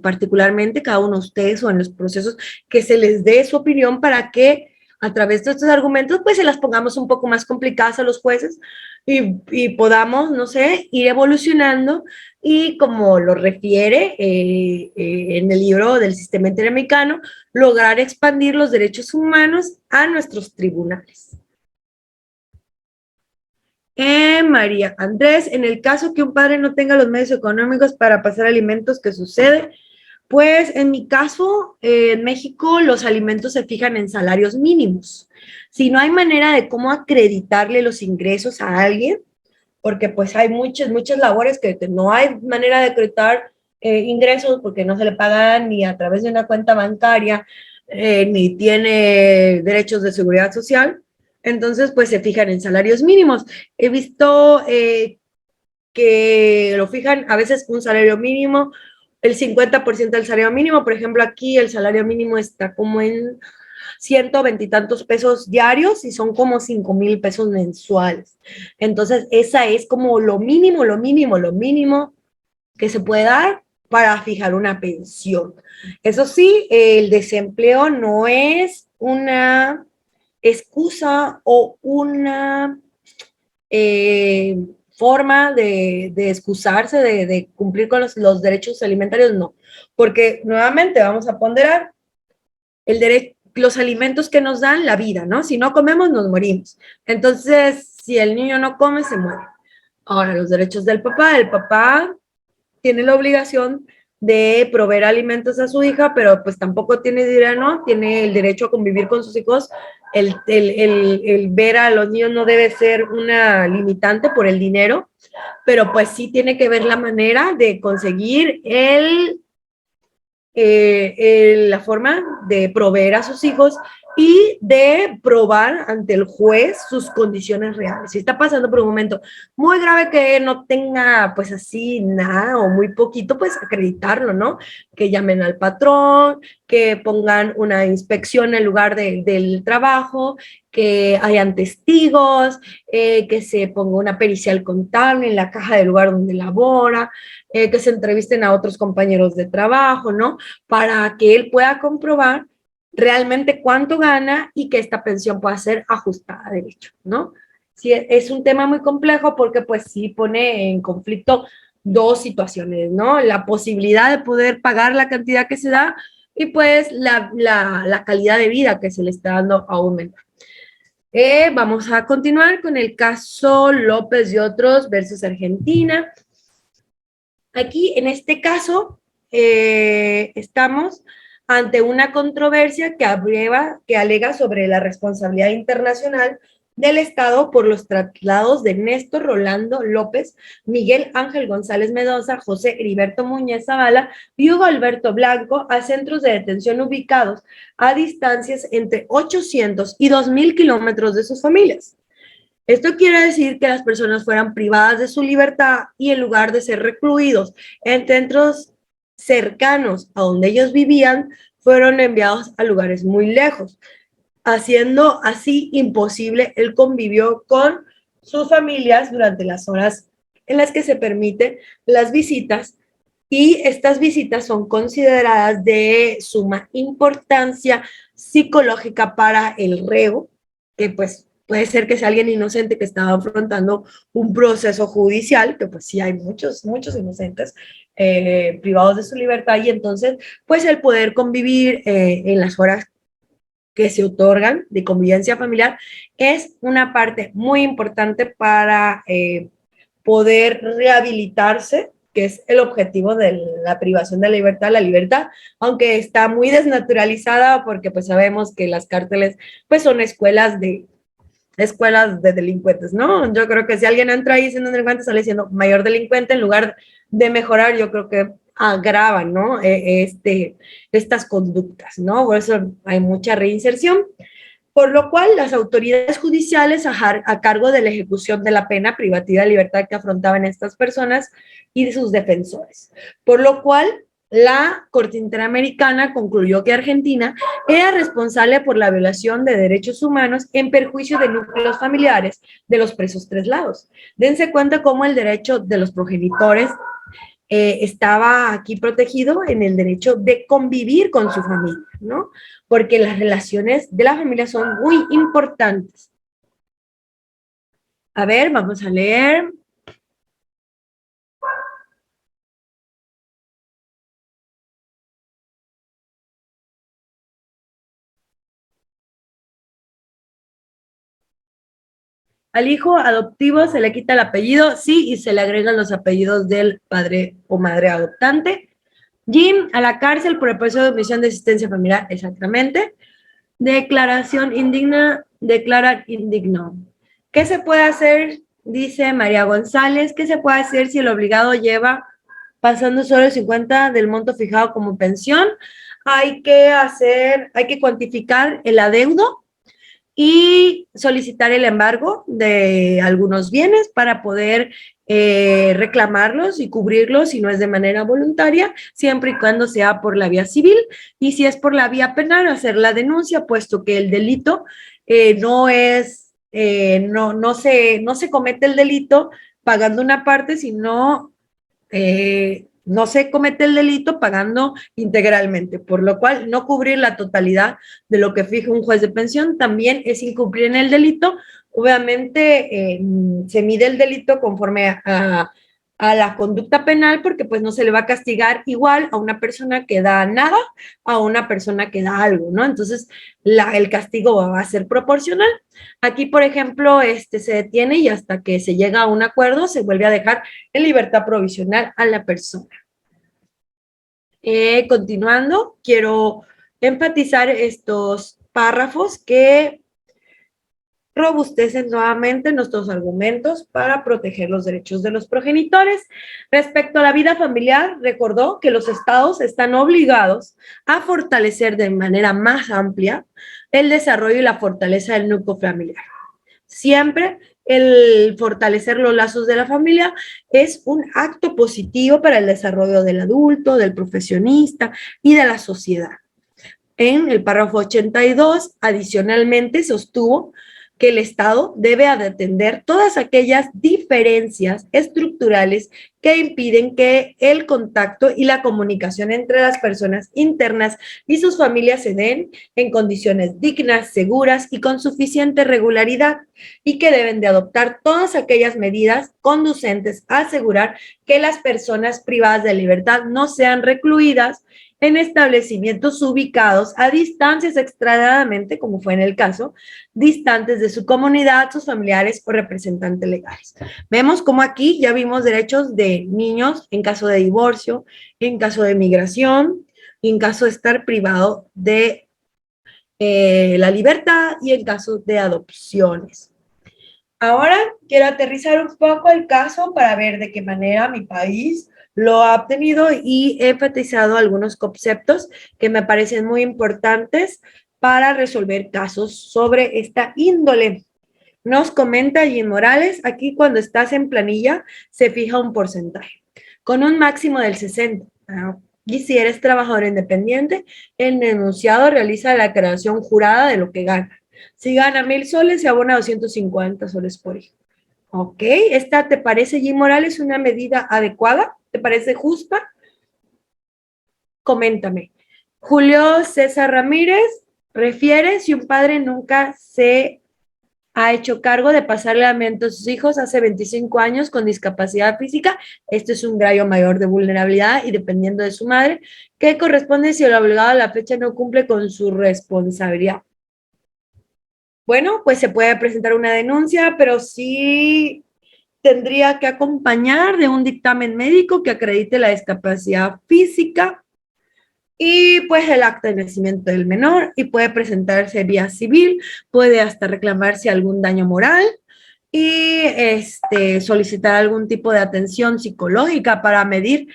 particularmente cada uno de ustedes o en los procesos que se les dé su opinión para que a través de estos argumentos, pues se las pongamos un poco más complicadas a los jueces y podamos, no sé, ir evolucionando y como lo refiere en el libro del sistema interamericano, lograr expandir los derechos humanos a nuestros tribunales. María Andrés, en el caso que un padre no tenga los medios económicos para pasar alimentos, ¿qué sucede? Pues en mi caso, en México los alimentos se fijan en salarios mínimos. Si no hay manera de cómo acreditarle los ingresos a alguien, porque pues hay muchas labores que no hay manera de acreditar ingresos porque no se le pagan ni a través de una cuenta bancaria, ni tiene derechos de seguridad social, entonces pues se fijan en salarios mínimos. He visto que lo fijan a veces un salario mínimo, el 50% del salario mínimo. Por ejemplo, aquí el salario mínimo está como en 120 y tantos pesos diarios y son como 5,000 pesos mensuales. Entonces, esa es como lo mínimo que se puede dar para fijar una pensión. Eso sí, el desempleo no es una excusa o una forma de excusarse, de cumplir con los derechos alimentarios, no. Porque nuevamente vamos a ponderar los alimentos que nos dan la vida, ¿no? Si no comemos, nos morimos. Entonces, si el niño no come, se muere. Ahora, los derechos del papá, el papá tiene la obligación de proveer alimentos a su hija, pero pues tampoco tiene dinero, ¿no? Tiene el derecho a convivir con sus hijos. El ver a los niños no debe ser una limitante por el dinero, pero pues sí tiene que ver la manera de conseguir la forma de proveer a sus hijos y de probar ante el juez sus condiciones reales. Si está pasando por un momento muy grave que no tenga pues así nada o muy poquito, pues acreditarlo, ¿no? Que llamen al patrón, que pongan una inspección en lugar del trabajo, que hayan testigos, que se ponga una pericial contable en la caja del lugar donde labora, que se entrevisten a otros compañeros de trabajo, ¿no? Para que él pueda comprobar realmente cuánto gana y que esta pensión pueda ser ajustada a derecho, ¿no? Sí, es un tema muy complejo porque pues sí pone en conflicto dos situaciones, ¿no? La posibilidad de poder pagar la cantidad que se da y pues la calidad de vida que se le está dando a un menor. Vamos a continuar con el caso López y otros versus Argentina. Aquí, en este caso, estamos ante una controversia que alega sobre la responsabilidad internacional del Estado por los traslados de Néstor Rolando López, Miguel Ángel González Mendoza, José Heriberto Muñez Zavala y Hugo Alberto Blanco a centros de detención ubicados a distancias entre 800 y 2.000 kilómetros de sus familias. Esto quiere decir que las personas fueran privadas de su libertad y en lugar de ser recluidos en centros cercanos a donde ellos vivían, fueron enviados a lugares muy lejos, haciendo así imposible el convivio con sus familias durante las horas en las que se permiten las visitas, y estas visitas son consideradas de suma importancia psicológica para el reo, que pues puede ser que sea alguien inocente que estaba afrontando un proceso judicial, que pues sí hay muchos inocentes privados de su libertad, y entonces pues el poder convivir en las horas que se otorgan de convivencia familiar es una parte muy importante para poder rehabilitarse, que es el objetivo de la privación de la libertad, aunque está muy desnaturalizada porque pues sabemos que las cárceles pues son escuelas de delincuentes, ¿no? Yo creo que si alguien entra ahí siendo delincuente, sale siendo mayor delincuente, en lugar de mejorar, yo creo que agravan, ¿no? Estas conductas, ¿no? Por eso hay mucha reinserción, por lo cual las autoridades judiciales a cargo de la ejecución de la pena privativa de libertad que afrontaban estas personas y de sus defensores, por lo cual la Corte Interamericana concluyó que Argentina era responsable por la violación de derechos humanos en perjuicio de núcleos familiares de los presos traslados. Dense cuenta cómo el derecho de los progenitores estaba aquí protegido en el derecho de convivir con su familia, ¿no? Porque las relaciones de la familia son muy importantes. A ver, vamos a leer. Al hijo adoptivo se le quita el apellido, sí, y se le agregan los apellidos del padre o madre adoptante. Jim, a la cárcel por el proceso de omisión de asistencia familiar, exactamente. Declaración indigna, declarar indigno. ¿Qué se puede hacer? Dice María González. ¿Qué se puede hacer si el obligado lleva pasando solo el 50 del monto fijado como pensión? Hay que cuantificar el adeudo y solicitar el embargo de algunos bienes para poder reclamarlos y cubrirlos si no es de manera voluntaria, siempre y cuando sea por la vía civil, y si es por la vía penal, hacer la denuncia, puesto que el delito no se comete el delito pagando una parte, sino no se comete el delito pagando integralmente, por lo cual no cubrir la totalidad de lo que fija un juez de pensión también es incurrir en el delito. Obviamente se mide el delito conforme a la conducta penal, porque pues no se le va a castigar igual a una persona que da nada a una persona que da algo, ¿no? Entonces el castigo va a ser proporcional. Aquí, por ejemplo, se detiene y hasta que se llega a un acuerdo se vuelve a dejar en libertad provisional a la persona. Continuando, quiero enfatizar estos párrafos que robustecen nuevamente nuestros argumentos para proteger los derechos de los progenitores. Respecto a la vida familiar, recordó que los estados están obligados a fortalecer de manera más amplia el desarrollo y la fortaleza del núcleo familiar. Siempre el fortalecer los lazos de la familia es un acto positivo para el desarrollo del adulto, del profesionista y de la sociedad. En el párrafo 82, adicionalmente, sostuvo que el Estado debe atender todas aquellas diferencias estructurales que impiden que el contacto y la comunicación entre las personas internas y sus familias se den en condiciones dignas, seguras y con suficiente regularidad, y que deben de adoptar todas aquellas medidas conducentes a asegurar que las personas privadas de libertad no sean recluidas en establecimientos ubicados a distancias extremadamente, como fue en el caso, distantes de su comunidad, sus familiares o representantes legales. Vemos como aquí ya vimos derechos de niños en caso de divorcio, en caso de migración, en caso de estar privado de la libertad y en caso de adopciones. Ahora quiero aterrizar un poco el caso para ver de qué manera mi país lo ha obtenido y he enfatizado algunos conceptos que me parecen muy importantes para resolver casos sobre esta índole. Nos comenta Jim Morales, aquí cuando estás en planilla se fija un porcentaje, con un máximo del 60. Y si eres trabajador independiente, el enunciado realiza la declaración jurada de lo que gana. Si gana 1,000 soles, se abona 250 soles por hijo. Ok, ¿esta te parece, Jim Morales, una medida adecuada? ¿Te parece justa? Coméntame. Julio César Ramírez refiere si un padre nunca se ha hecho cargo de pasarle alimento a sus hijos hace 25 años con discapacidad física. Esto es un grado mayor de vulnerabilidad y dependiendo de su madre, que corresponde si el obligado a la fecha no cumple con su responsabilidad. Bueno, pues se puede presentar una denuncia, pero sí tendría que acompañar de un dictamen médico que acredite la discapacidad física y pues el acta de nacimiento del menor y puede presentarse vía civil, puede hasta reclamarse algún daño moral y solicitar algún tipo de atención psicológica para medir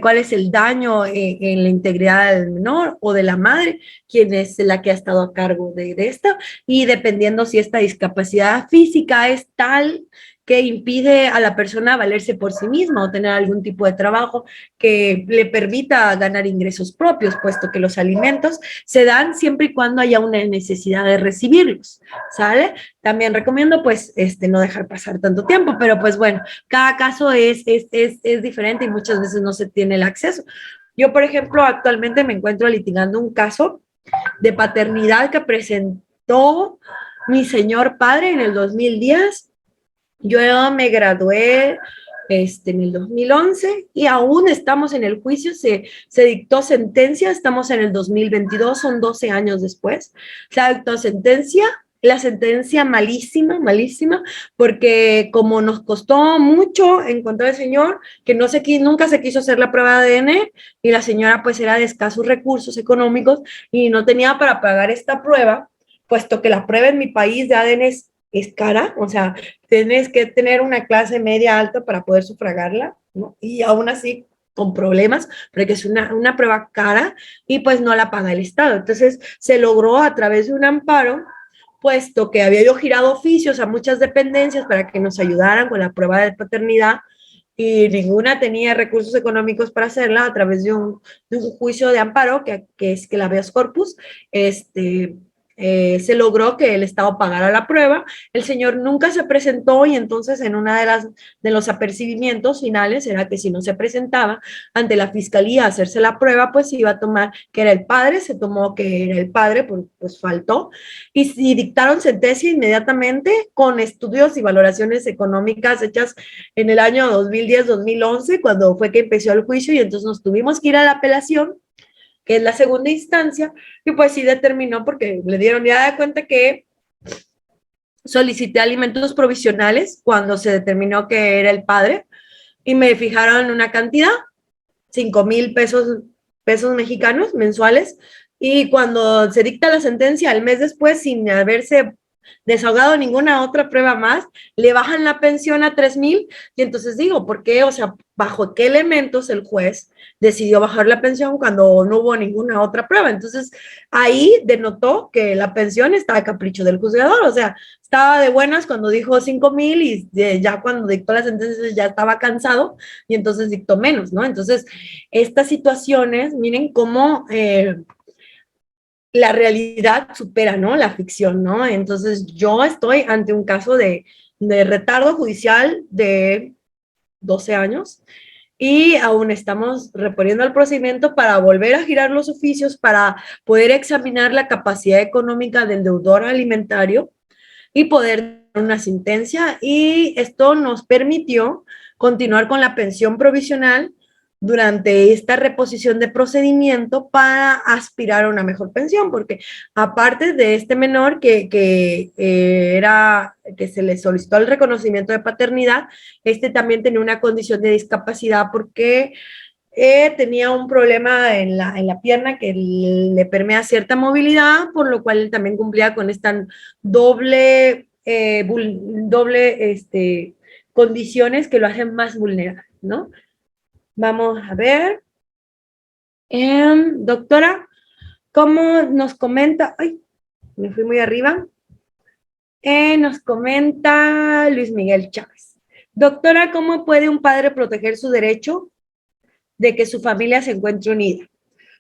cuál es el daño en la integridad del menor o de la madre, quien es la que ha estado a cargo de esta, y dependiendo si esta discapacidad física es tal que impide a la persona valerse por sí misma o tener algún tipo de trabajo que le permita ganar ingresos propios, puesto que los alimentos se dan siempre y cuando haya una necesidad de recibirlos, ¿sale? También recomiendo, pues, no dejar pasar tanto tiempo, pero pues bueno, cada caso es diferente y muchas veces no se tiene el acceso. Yo, por ejemplo, actualmente me encuentro litigando un caso de paternidad que presentó mi señor padre en el 2010. Yo me gradué en el 2011 y aún estamos en el juicio, se dictó sentencia, estamos en el 2022, son 12 años después, se dictó sentencia, la sentencia malísima, malísima, porque como nos costó mucho encontrar al señor, que nunca se quiso hacer la prueba de ADN y la señora pues era de escasos recursos económicos y no tenía para pagar esta prueba, puesto que la prueba en mi país de ADN es cara, o sea, tienes que tener una clase media alta para poder sufragarla, ¿no? Y aún así con problemas, porque es una prueba cara y pues no la paga el Estado. Entonces se logró a través de un amparo, puesto que había yo girado oficios a muchas dependencias para que nos ayudaran con la prueba de paternidad y ninguna tenía recursos económicos para hacerla a través de un juicio de amparo, que es que la habeas corpus, se logró que el Estado pagara la prueba. El señor nunca se presentó y entonces en una de los apercibimientos finales era que si no se presentaba ante la fiscalía a hacerse la prueba, pues se iba a tomar que era el padre, se tomó que era el padre, pues faltó, y dictaron sentencia inmediatamente con estudios y valoraciones económicas hechas en el año 2010-2011, cuando fue que empezó el juicio y entonces nos tuvimos que ir a la apelación, que es la segunda instancia, y pues sí determinó porque le dieron ya de cuenta que solicité alimentos provisionales cuando se determinó que era el padre y me fijaron una cantidad, 5,000 pesos mexicanos mensuales, y cuando se dicta la sentencia, el mes después, sin haberse desahogado ninguna otra prueba más, le bajan la pensión a 3,000, y entonces digo, ¿por qué? O sea, ¿bajo qué elementos el juez decidió bajar la pensión cuando no hubo ninguna otra prueba? Entonces, ahí denotó que la pensión estaba a capricho del juzgador, o sea, estaba de buenas cuando dijo 5,000 y ya cuando dictó la sentencia ya estaba cansado y entonces dictó menos, ¿no? Entonces, estas situaciones, miren cómo la realidad supera, ¿no? La ficción, ¿no? Entonces yo estoy ante un caso de retardo judicial de 12 años y aún estamos reponiendo el procedimiento para volver a girar los oficios, para poder examinar la capacidad económica del deudor alimentario y poder dar una sentencia, y esto nos permitió continuar con la pensión provisional durante esta reposición de procedimiento para aspirar a una mejor pensión, porque aparte de este menor que se le solicitó el reconocimiento de paternidad, también tenía una condición de discapacidad porque tenía un problema en la pierna que le permea cierta movilidad, por lo cual él también cumplía con esta doble condiciones que lo hacen más vulnerable, ¿no? Vamos a ver. Doctora, ¿cómo nos comenta? Ay, me fui muy arriba. Nos comenta Luis Miguel Chávez. Doctora, ¿cómo puede un padre proteger su derecho de que su familia se encuentre unida?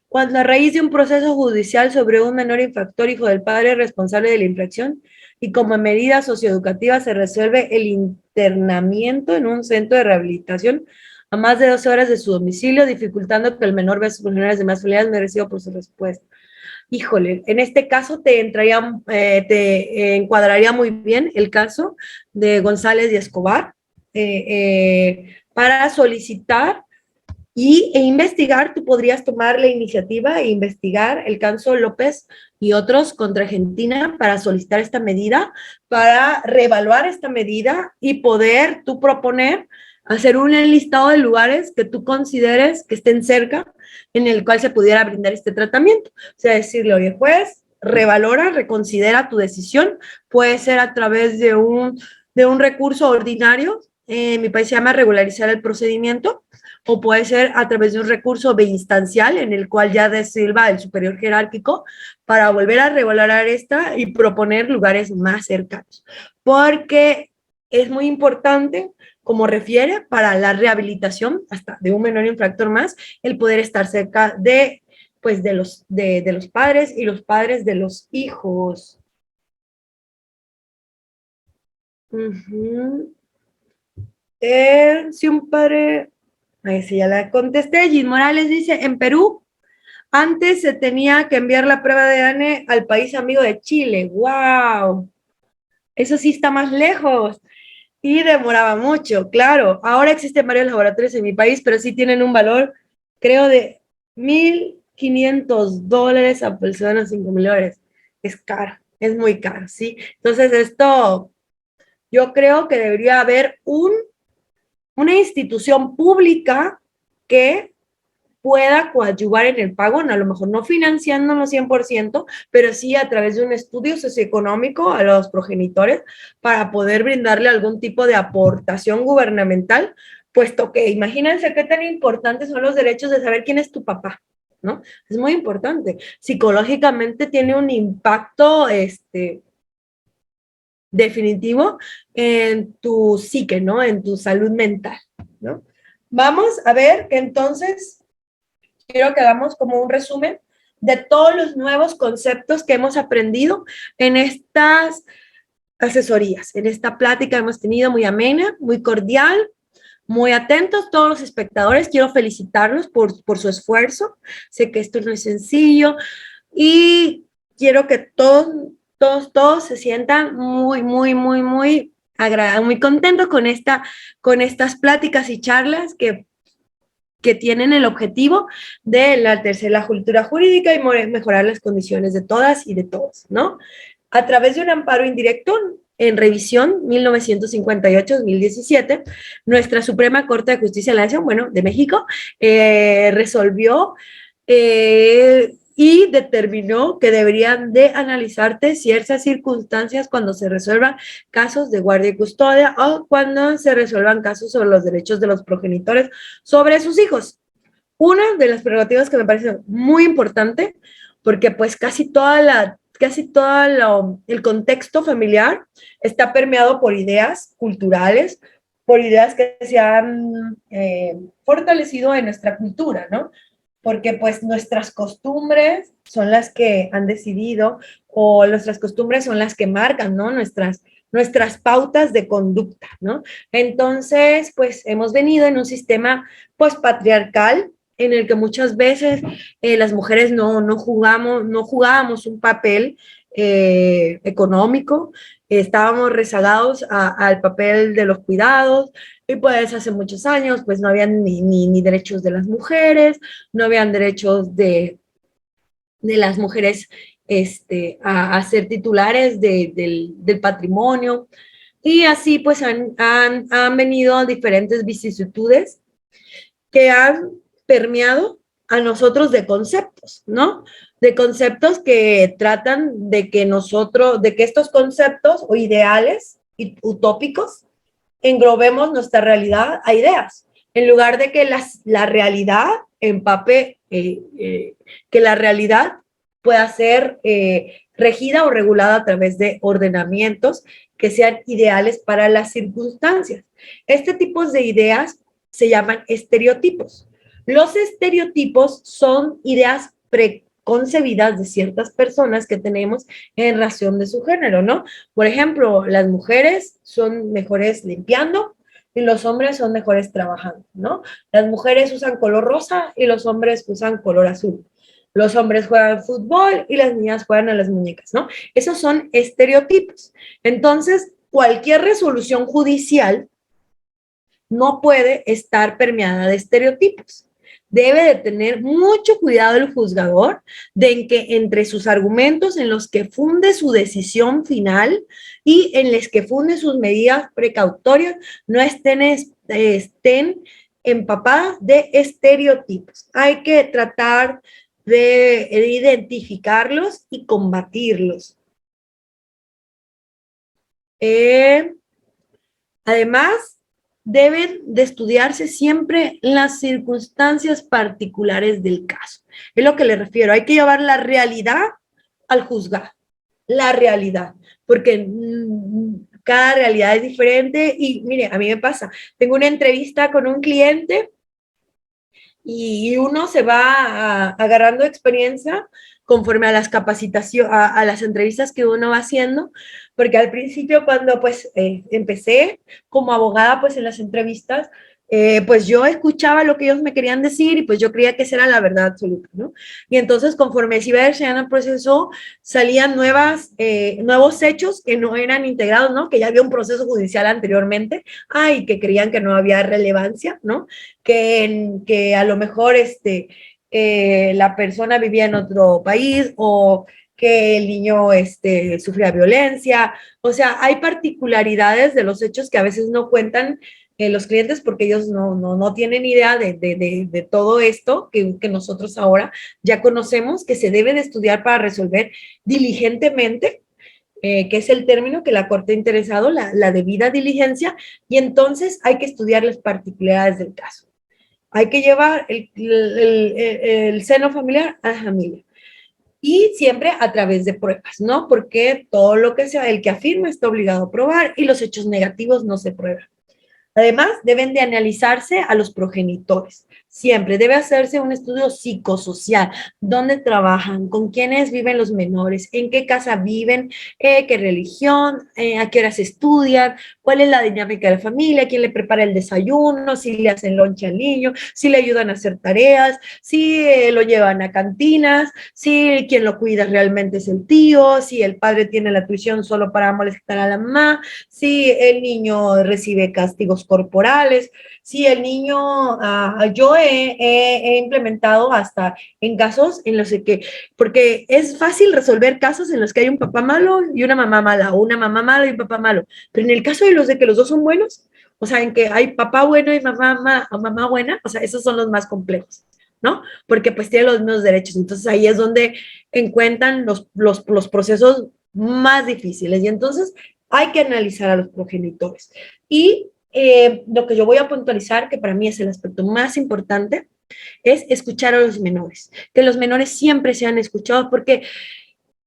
Cuando a raíz de un proceso judicial sobre un menor infractor, hijo del padre responsable de la infracción, y como medida socioeducativa se resuelve el internamiento en un centro de rehabilitación a más de 12 horas de su domicilio, dificultando que el menor vea a sus funcionarios de más familiares merecido por su respuesta. Híjole, en este caso te encuadraría muy bien el caso de González y Escobar para solicitar e investigar. Tú podrías tomar la iniciativa e investigar el caso López y otros contra Argentina para solicitar esta medida, para reevaluar esta medida y poder tú proponer hacer un listado de lugares que tú consideres que estén cerca en el cual se pudiera brindar este tratamiento. O sea, decirle, oye, juez, revalora, reconsidera tu decisión. Puede ser a través de un recurso ordinario, en mi país se llama regularizar el procedimiento, o puede ser a través de un recurso beinstancial en el cual ya sirva el superior jerárquico para volver a revalorar esta y proponer lugares más cercanos. Porque es muy importante, como refiere, para la rehabilitación hasta de un menor infractor más, el poder estar cerca de, pues, de los padres y los padres de los hijos. Si un padre... Ahí sí, ya la contesté. Gis Morales dice, en Perú, antes se tenía que enviar la prueba de ADN al país amigo de Chile. ¡Wow! Eso sí está más lejos. Y demoraba mucho, claro. Ahora existen varios laboratorios en mi país, pero sí tienen un valor, creo, de $1,500 a personas, $5,000. Es caro, es muy caro, ¿sí? Entonces esto, yo creo que debería haber una institución pública que pueda coadyuvar en el pago, a lo mejor no financiándolo 100%, pero sí a través de un estudio socioeconómico a los progenitores para poder brindarle algún tipo de aportación gubernamental, puesto que imagínense qué tan importantes son los derechos de saber quién es tu papá, ¿no? Es muy importante. Psicológicamente tiene un impacto definitivo en tu psique, ¿no? En tu salud mental, ¿no? Vamos a ver que entonces quiero que hagamos como un resumen de todos los nuevos conceptos que hemos aprendido en estas asesorías, en esta plática que hemos tenido muy amena, muy cordial, muy atentos todos los espectadores. Quiero felicitarlos por su esfuerzo. Sé que esto no es sencillo y quiero que todos se sientan muy, muy, muy, muy contentos con estas pláticas y charlas que tienen el objetivo de enaltecer la cultura jurídica y mejorar las condiciones de todas y de todos, ¿no? A través de un amparo indirecto en revisión 1958-2017, nuestra Suprema Corte de Justicia de la Nación, bueno, de México, resolvió y determinó que deberían de analizarse ciertas circunstancias cuando se resuelvan casos de guardia y custodia o cuando se resuelvan casos sobre los derechos de los progenitores sobre sus hijos. Una de las prerrogativas que me parece muy importante, porque pues casi todo el contexto familiar está permeado por ideas culturales, por ideas que se han fortalecido en nuestra cultura, ¿no? Porque pues nuestras costumbres son las que han decidido, o nuestras costumbres son las que marcan, ¿no? Nuestras pautas de conducta, ¿no? Entonces, pues hemos venido en un sistema pues patriarcal, en el que muchas veces las mujeres no jugábamos un papel económico, estábamos rezagados al papel de los cuidados, y pues hace muchos años pues no habían ni derechos de las mujeres, no habían derechos de las mujeres a ser titulares del patrimonio, y así pues han venido diferentes vicisitudes que han permeado a nosotros de conceptos, ¿no? De conceptos que tratan de que estos conceptos o ideales utópicos englobemos nuestra realidad a ideas, en lugar de que la realidad empape, que la realidad pueda ser regida o regulada a través de ordenamientos que sean ideales para las circunstancias. Este tipo de ideas se llaman estereotipos. Los estereotipos son ideas preconcebidas de ciertas personas que tenemos en razón de su género, ¿no? Por ejemplo, las mujeres son mejores limpiando y los hombres son mejores trabajando, ¿no? Las mujeres usan color rosa y los hombres usan color azul. Los hombres juegan fútbol y las niñas juegan a las muñecas, ¿no? Esos son estereotipos. Entonces, cualquier resolución judicial no puede estar permeada de estereotipos. Debe de tener mucho cuidado el juzgador de que entre sus argumentos en los que funde su decisión final y en los que funde sus medidas precautorias no estén empapadas de estereotipos. Hay que tratar de identificarlos y combatirlos. Además, deben de estudiarse siempre las circunstancias particulares del caso. Es lo que le refiero. Hay que llevar la realidad al juzgado. La realidad. Porque cada realidad es diferente y mire, a mí me pasa. Tengo una entrevista con un cliente y uno se va agarrando experiencia conforme a las capacitaciones, a las entrevistas que uno va haciendo, porque al principio cuando pues empecé como abogada pues en las entrevistas, pues yo escuchaba lo que ellos me querían decir y pues yo creía que esa era la verdad absoluta, ¿no? Y entonces conforme se iba desarrollando el proceso, salían nuevos hechos que no eran integrados, ¿no? Que ya había un proceso judicial anteriormente, y que creían que no había relevancia, ¿no? Que a lo mejor la persona vivía en otro país o que el niño sufría violencia. O sea, hay particularidades de los hechos que a veces no cuentan los clientes porque ellos no tienen idea de todo esto que nosotros ahora ya conocemos, que se debe de estudiar para resolver diligentemente, que es el término que la Corte ha interesado, la debida diligencia, y entonces hay que estudiar las particularidades del caso. Hay que llevar el seno familiar a la familia. Y siempre a través de pruebas, ¿no? Porque todo lo que sea, el que afirma está obligado a probar y los hechos negativos no se prueban. Además, deben de analizarse a los progenitores. Siempre debe hacerse un estudio psicosocial, dónde trabajan, con quiénes viven los menores, en qué casa viven, qué religión, a qué horas estudian, cuál es la dinámica de la familia, quién le prepara el desayuno, si le hacen lonche al niño, si le ayudan a hacer tareas, si lo llevan a cantinas, si quien lo cuida realmente es el tío, si el padre tiene la tuición solo para molestar a la mamá, si el niño recibe castigos corporales, si el niño, yo he implementado hasta en casos en los que, porque es fácil resolver casos en los que hay un papá malo y una mamá mala, o una mamá mala y un papá malo, pero en el caso de los de que los dos son buenos, o sea, en que hay papá bueno y mamá buena, o sea, esos son los más complejos, ¿no? Porque pues tienen los mismos derechos, entonces ahí es donde encuentran los procesos más difíciles, y entonces hay que analizar a los progenitores. Y lo que yo voy a puntualizar, que para mí es el aspecto más importante, es escuchar a los menores, que los menores siempre sean escuchados, porque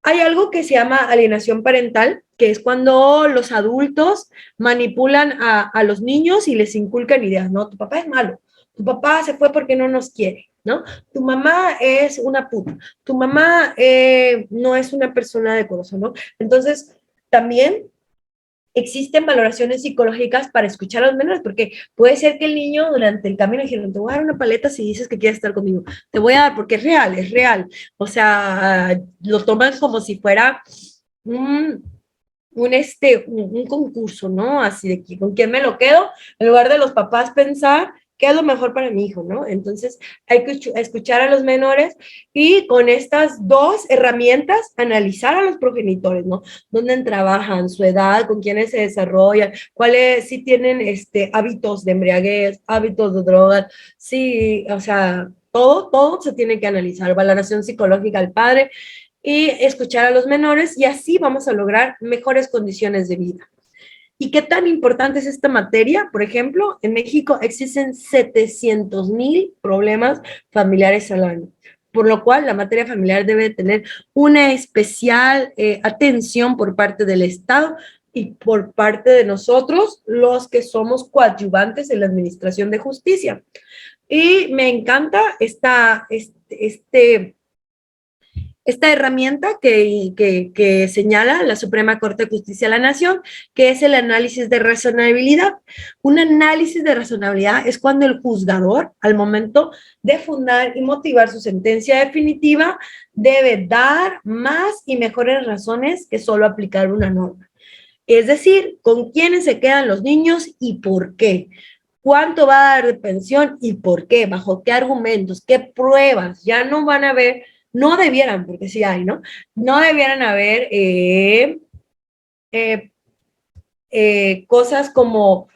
hay algo que se llama alienación parental, que es cuando los adultos manipulan a los niños y les inculcan ideas, ¿no? Tu papá es malo, tu papá se fue porque no nos quiere, ¿no? Tu mamá es una puta, tu mamá no es una persona de corazón, ¿no? Entonces, también existen valoraciones psicológicas para escuchar a los menores, porque puede ser que el niño durante el camino dijeron, te voy a dar una paleta si dices que quieres estar conmigo, te voy a dar, porque es real, o sea, lo toman como si fuera un concurso, ¿no? Así de que con quién me lo quedo, en lugar de los papás pensar qué es lo mejor para mi hijo, ¿no? Entonces, hay que escuchar a los menores y con estas dos herramientas analizar a los progenitores, ¿no? Dónde trabajan, su edad, con quiénes se desarrollan, cuáles, si tienen hábitos de embriaguez, hábitos de drogas, sí, o sea, todo se tiene que analizar, valoración psicológica al padre y escuchar a los menores, y así vamos a lograr mejores condiciones de vida. ¿Y qué tan importante es esta materia? Por ejemplo, en México existen 700,000 problemas familiares al año, por lo cual la materia familiar debe tener una especial atención por parte del Estado y por parte de nosotros, los que somos coadyuvantes en la administración de justicia. Y me encanta esta herramienta que señala la Suprema Corte de Justicia de la Nación, que es el análisis de razonabilidad. Un análisis de razonabilidad es cuando el juzgador, al momento de fundar y motivar su sentencia definitiva, debe dar más y mejores razones que solo aplicar una norma. Es decir, con quiénes se quedan los niños y por qué. ¿Cuánto va a dar de pensión y por qué? ¿Bajo qué argumentos? ¿Qué pruebas? Ya no van a haber, no debieran, porque sí hay, ¿no? No debieran haber cosas como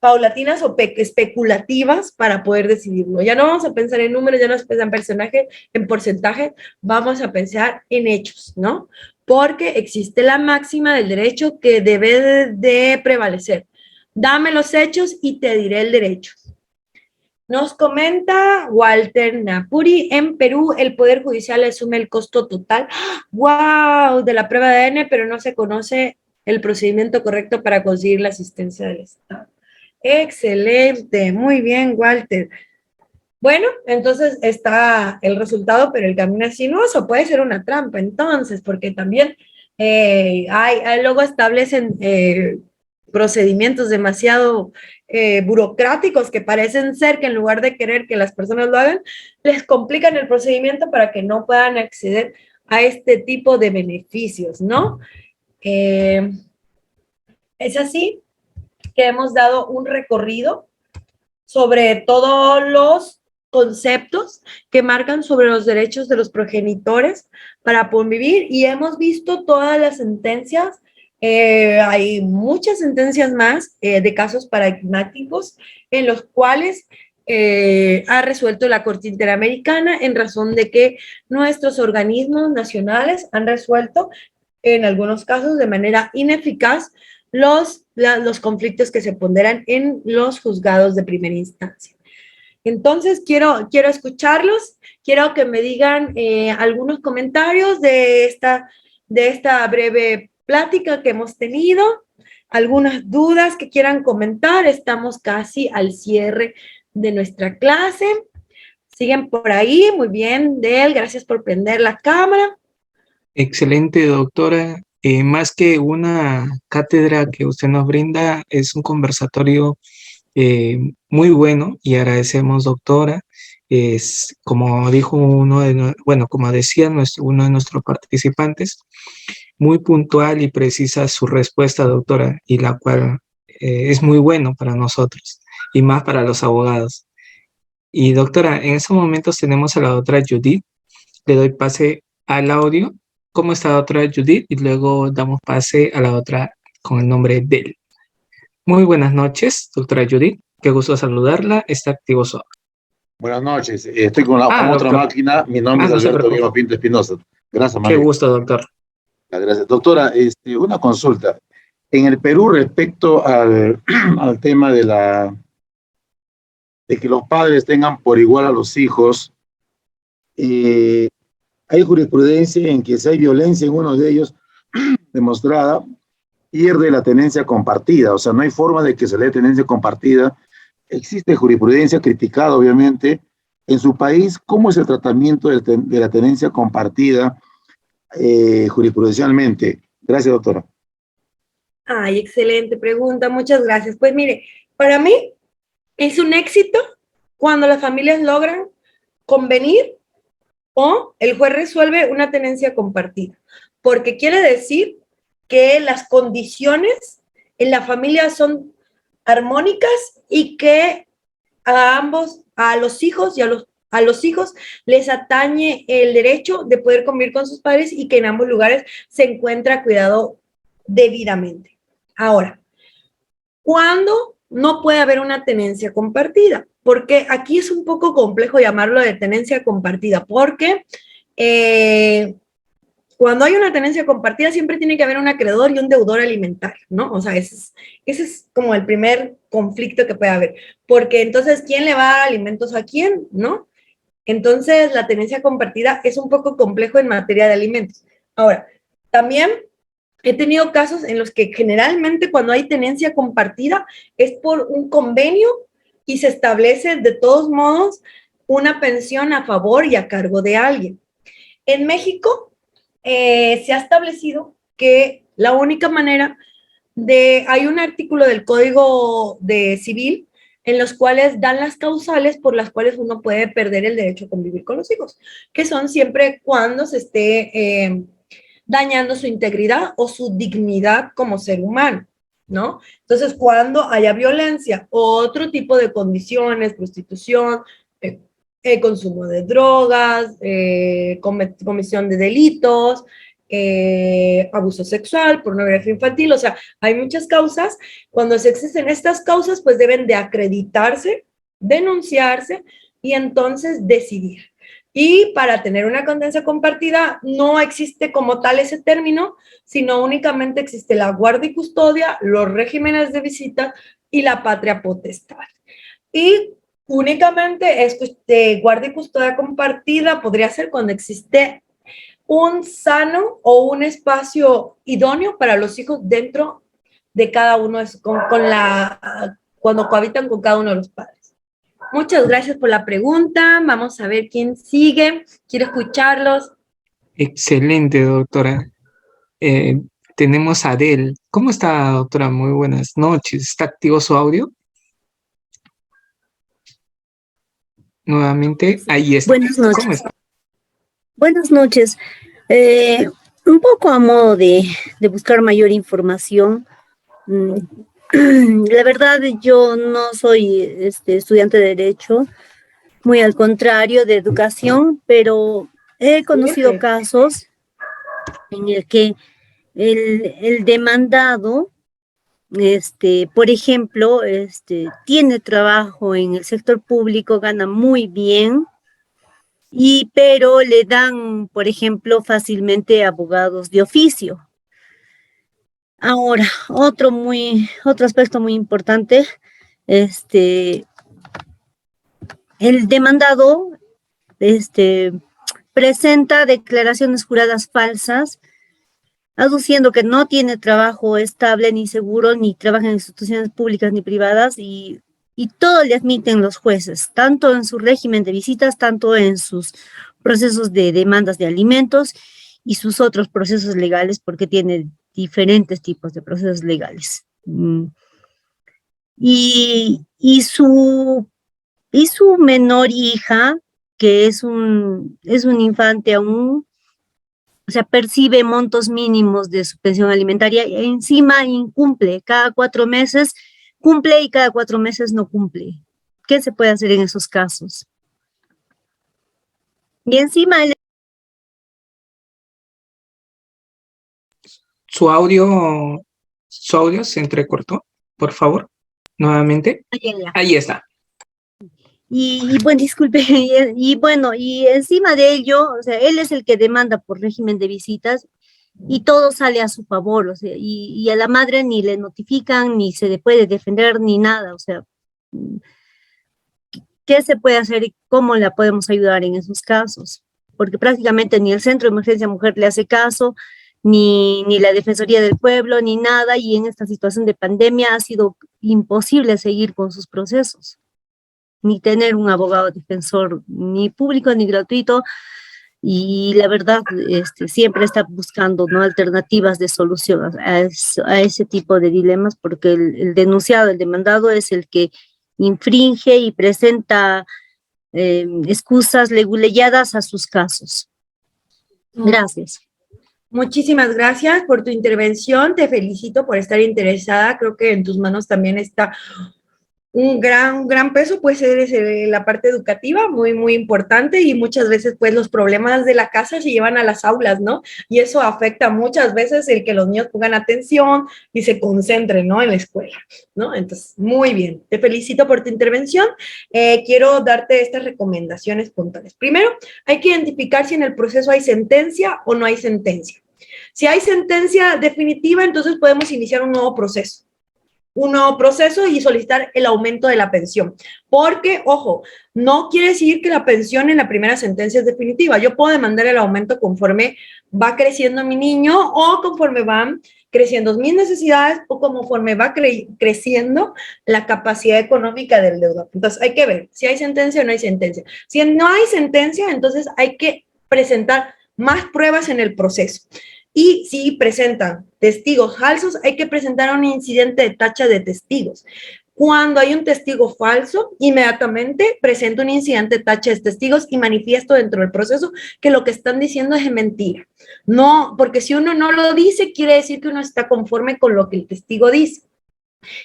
paulatinas o especulativas para poder decidirlo. Ya no vamos a pensar en números, ya no vamos a pensar en personajes, en porcentaje, vamos a pensar en hechos, ¿no? Porque existe la máxima del derecho que debe de prevalecer. Dame los hechos y te diré el derecho. Nos comenta Walter Napuri, en Perú el Poder Judicial asume el costo total, wow, de la prueba de ADN, pero no se conoce el procedimiento correcto para conseguir la asistencia del Estado. Excelente, muy bien, Walter. Bueno, entonces está el resultado, pero el camino es sinuoso, puede ser una trampa entonces, porque también luego establecen procedimientos demasiado burocráticos que parecen ser que en lugar de querer que las personas lo hagan, les complican el procedimiento para que no puedan acceder a este tipo de beneficios, ¿no? Es así que hemos dado un recorrido sobre todos los conceptos que marcan sobre los derechos de los progenitores para convivir, y hemos visto todas las sentencias. Hay muchas sentencias más de casos paradigmáticos en los cuales ha resuelto la Corte Interamericana en razón de que nuestros organismos nacionales han resuelto en algunos casos de manera ineficaz los conflictos que se ponderan en los juzgados de primera instancia. Entonces, quiero escucharlos, quiero que me digan algunos comentarios de esta breve plática que hemos tenido, algunas dudas que quieran comentar. Estamos casi al cierre de nuestra clase. Siguen por ahí, muy bien, Del, gracias por prender la cámara. Excelente, doctora. Más que una cátedra que usted nos brinda, es un conversatorio muy bueno, y agradecemos, doctora. Es, como dijo como decía uno de nuestros participantes, muy puntual y precisa su respuesta, doctora, y la cual es muy bueno para nosotros y más para los abogados. Y doctora, en estos momentos tenemos a la doctora Judith. Le doy pase al audio. ¿Cómo está, doctora Judith? Y luego damos pase a la otra con el nombre Del. Muy buenas noches, doctora Judith. Qué gusto saludarla. Está activo su audio. Buenas noches. Estoy con otra máquina. Mi nombre es Alberto Guillermo Pinto Espinosa. Gracias, María. Qué gusto, doctor. Gracias. Doctora, una consulta. En el Perú, respecto al tema de que los padres tengan por igual a los hijos, hay jurisprudencia en que si hay violencia en uno de ellos demostrada, pierde la tenencia compartida. O sea, no hay forma de que se le dé tenencia compartida. Existe jurisprudencia criticada, obviamente. En su país, ¿cómo es el tratamiento de la tenencia compartida jurisprudencialmente? Gracias, doctora. Ay, excelente pregunta, muchas gracias. Pues mire, para mí es un éxito cuando las familias logran convenir o el juez resuelve una tenencia compartida, porque quiere decir que las condiciones en la familia son armónicas y que a ambos, a los hijos y a los hijos les atañe el derecho de poder convivir con sus padres y que en ambos lugares se encuentra cuidado debidamente. Ahora, ¿cuándo no puede haber una tenencia compartida? porque aquí es un poco complejo llamarlo de tenencia compartida, porque cuando hay una tenencia compartida siempre tiene que haber un acreedor y un deudor alimentario, ¿no? O sea, ese es como el primer conflicto que puede haber, porque entonces, ¿quién le va a dar alimentos a quién, no? Entonces, la tenencia compartida es un poco complejo en materia de alimentos. Ahora, también he tenido casos en los que generalmente cuando hay tenencia compartida es por un convenio y se establece de todos modos una pensión a favor y a cargo de alguien. En México se ha establecido que la única manera hay un artículo del Código de Civil en los cuales dan las causales por las cuales uno puede perder el derecho a convivir con los hijos, que son siempre cuando se esté dañando su integridad o su dignidad como ser humano, ¿no? Entonces, cuando haya violencia o otro tipo de condiciones, prostitución, consumo de drogas, comisión de delitos, abuso sexual, pornografía infantil, o sea, hay muchas causas. Cuando se existen estas causas, pues deben de acreditarse, denunciarse y entonces decidir. Y para tener una condenación compartida no existe como tal ese término, sino únicamente existe la guardia y custodia, los regímenes de visita y la patria potestad. Y únicamente esto de guardia y custodia compartida podría ser cuando existe un sano o un espacio idóneo para los hijos dentro de cada uno, cuando cohabitan con cada uno de los padres. Muchas gracias por la pregunta. Vamos a ver quién sigue. Quiero escucharlos. Excelente, doctora. Tenemos a Adel. ¿Cómo está, doctora? Muy buenas noches. ¿Está activo su audio? Nuevamente, ahí está. Buenas noches. ¿Cómo está? Buenas noches. Un poco a modo de buscar mayor información. La verdad, yo no soy estudiante de Derecho, muy al contrario de Educación, pero he conocido casos en el que el demandado, por ejemplo, tiene trabajo en el sector público, gana muy bien, pero le dan, por ejemplo, fácilmente abogados de oficio. Ahora, otro aspecto muy importante, el demandado, presenta declaraciones juradas falsas, aduciendo que no tiene trabajo estable ni seguro, ni trabaja en instituciones públicas ni privadas, y todo le admiten los jueces, tanto en su régimen de visitas, tanto en sus procesos de demandas de alimentos y sus otros procesos legales, porque tiene diferentes tipos de procesos legales. Y su menor hija, que es un infante aún, o sea, percibe montos mínimos de su pensión alimentaria y encima incumple. Cada 4 meses cumple y cada 4 meses no cumple. ¿Qué se puede hacer en esos casos? Y encima Su audio se entrecortó, por favor, nuevamente. Ahí está. Y bueno, disculpe, y encima de ello, o sea, él es el que demanda por régimen de visitas y todo sale a su favor, o sea, y a la madre ni le notifican, ni se le puede defender, ni nada, o sea, ¿qué se puede hacer y cómo la podemos ayudar en esos casos? Porque prácticamente ni el Centro de Emergencia Mujer le hace caso, ni la Defensoría del Pueblo, ni nada, y en esta situación de pandemia ha sido imposible seguir con sus procesos, ni tener un abogado defensor, ni público ni gratuito, y la verdad, siempre está buscando, ¿no?, alternativas de solución a ese tipo de dilemas, porque el denunciado, el demandado es el que infringe y presenta excusas leguleyadas a sus casos. Gracias. Muchísimas gracias por tu intervención, te felicito por estar interesada, creo que en tus manos también está un gran peso puede ser la parte educativa, muy, muy importante, y muchas veces pues los problemas de la casa se llevan a las aulas, ¿no? Y eso afecta muchas veces el que los niños pongan atención y se concentren, ¿no? En la escuela, ¿no? Entonces, muy bien, te felicito por tu intervención. Quiero darte estas recomendaciones puntuales. Primero, hay que identificar si en el proceso hay sentencia o no hay sentencia. Si hay sentencia definitiva, entonces podemos iniciar un nuevo proceso y solicitar el aumento de la pensión. Porque, ojo, no quiere decir que la pensión en la primera sentencia es definitiva. Yo puedo demandar el aumento conforme va creciendo mi niño o conforme van creciendo mis necesidades o conforme va creciendo la capacidad económica del deudor. Entonces, hay que ver si hay sentencia o no hay sentencia. Si no hay sentencia, entonces hay que presentar más pruebas en el proceso. Y si presentan testigos falsos, hay que presentar un incidente de tacha de testigos. Cuando hay un testigo falso, inmediatamente presento un incidente de tacha de testigos y manifiesto dentro del proceso que lo que están diciendo es mentira. No, porque si uno no lo dice, quiere decir que uno está conforme con lo que el testigo dice.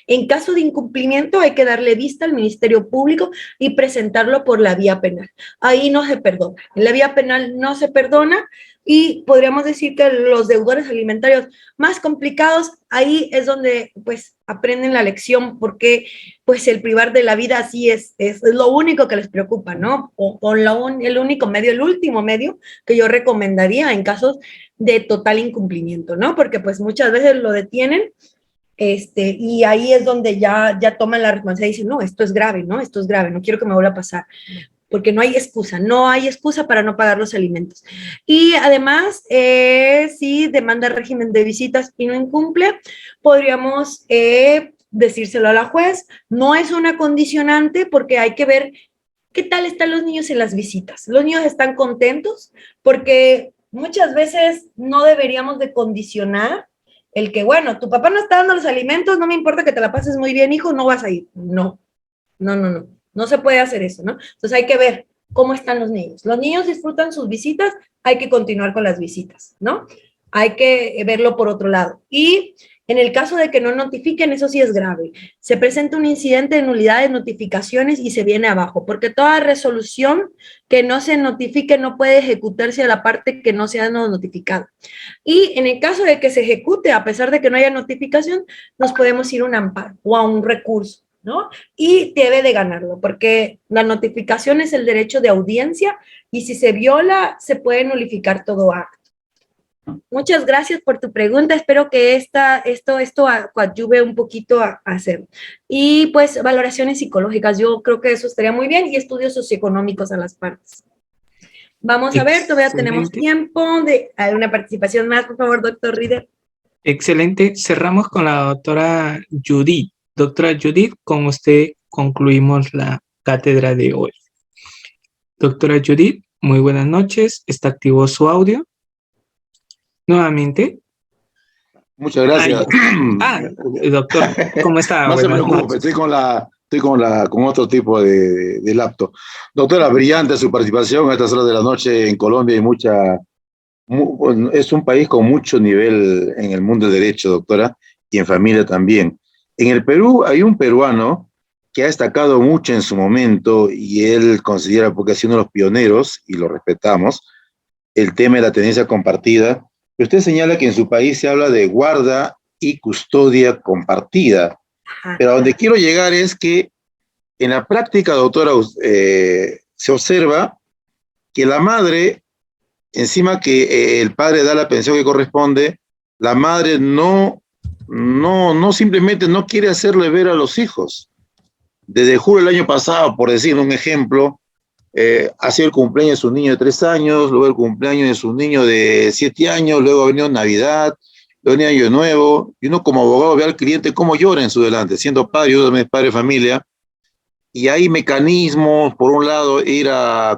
En caso de incumplimiento, hay que darle vista al Ministerio Público y presentarlo por la vía penal. Ahí no se perdona. En la vía penal no se perdona y podríamos decir que los deudores alimentarios más complicados, ahí es donde pues aprenden la lección, porque pues el privar de la vida sí es lo único que les preocupa, ¿no? O el único medio, el último medio que yo recomendaría en casos de total incumplimiento, ¿no? Porque pues muchas veces lo detienen. Y ahí es donde ya toman la responsabilidad y dicen, no, esto es grave, ¿no? Esto es grave, no quiero que me vuelva a pasar, porque no hay excusa para no pagar los alimentos. Y además, si demanda régimen de visitas y no incumple, podríamos decírselo a la juez. No es una condicionante porque hay que ver qué tal están los niños en las visitas. Los niños están contentos porque muchas veces no deberíamos de condicionar el que, bueno, tu papá no está dando los alimentos, no me importa que te la pases muy bien, hijo, no vas a ir. No, no se puede hacer eso, ¿no? Entonces hay que ver cómo están los niños. Los niños disfrutan sus visitas, hay que continuar con las visitas, ¿no? Hay que verlo por otro lado. Y en el caso de que no notifiquen, eso sí es grave. Se presenta un incidente de nulidad de notificaciones y se viene abajo, porque toda resolución que no se notifique no puede ejecutarse a la parte que no se ha notificado. Y en el caso de que se ejecute, a pesar de que no haya notificación, nos podemos ir a un amparo o a un recurso, ¿no? Y debe de ganarlo, porque la notificación es el derecho de audiencia y si se viola, se puede nulificar todo acto. Muchas gracias por tu pregunta. Espero que esto coadyuve un poquito a hacerlo. Y pues valoraciones psicológicas, yo creo que eso estaría muy bien, y estudios socioeconómicos a las partes. Vamos a ver, todavía tenemos tiempo de alguna participación más, por favor, doctor Rieder. Excelente. Cerramos con la doctora Judith. Doctora Judith, con usted concluimos la cátedra de hoy. Doctora Judith, muy buenas noches. ¿Está activo su audio? Nuevamente. Muchas gracias. Doctor, ¿cómo está? No se preocupe, estoy con otro tipo de laptop. Doctora, brillante su participación a estas horas de la noche en Colombia y es un país con mucho nivel en el mundo del derecho, doctora, y en familia también. En el Perú hay un peruano que ha destacado mucho en su momento y él considera, porque ha sido uno de los pioneros, y lo respetamos, el tema de la tenencia compartida. Usted señala que en su país se habla de guarda y custodia compartida, pero a donde quiero llegar es que en la práctica, doctora, se observa que la madre, encima que el padre da la pensión que corresponde, la madre no simplemente no quiere hacerle ver a los hijos. Desde julio del año pasado, por decir un ejemplo, ha sido el cumpleaños de su niño de 3 años, luego el cumpleaños de su niño de 7 años, luego ha venido Navidad, luego el Año Nuevo, y uno como abogado ve al cliente cómo llora en su delante, siendo padre, yo también padre de familia, y hay mecanismos, por un lado ir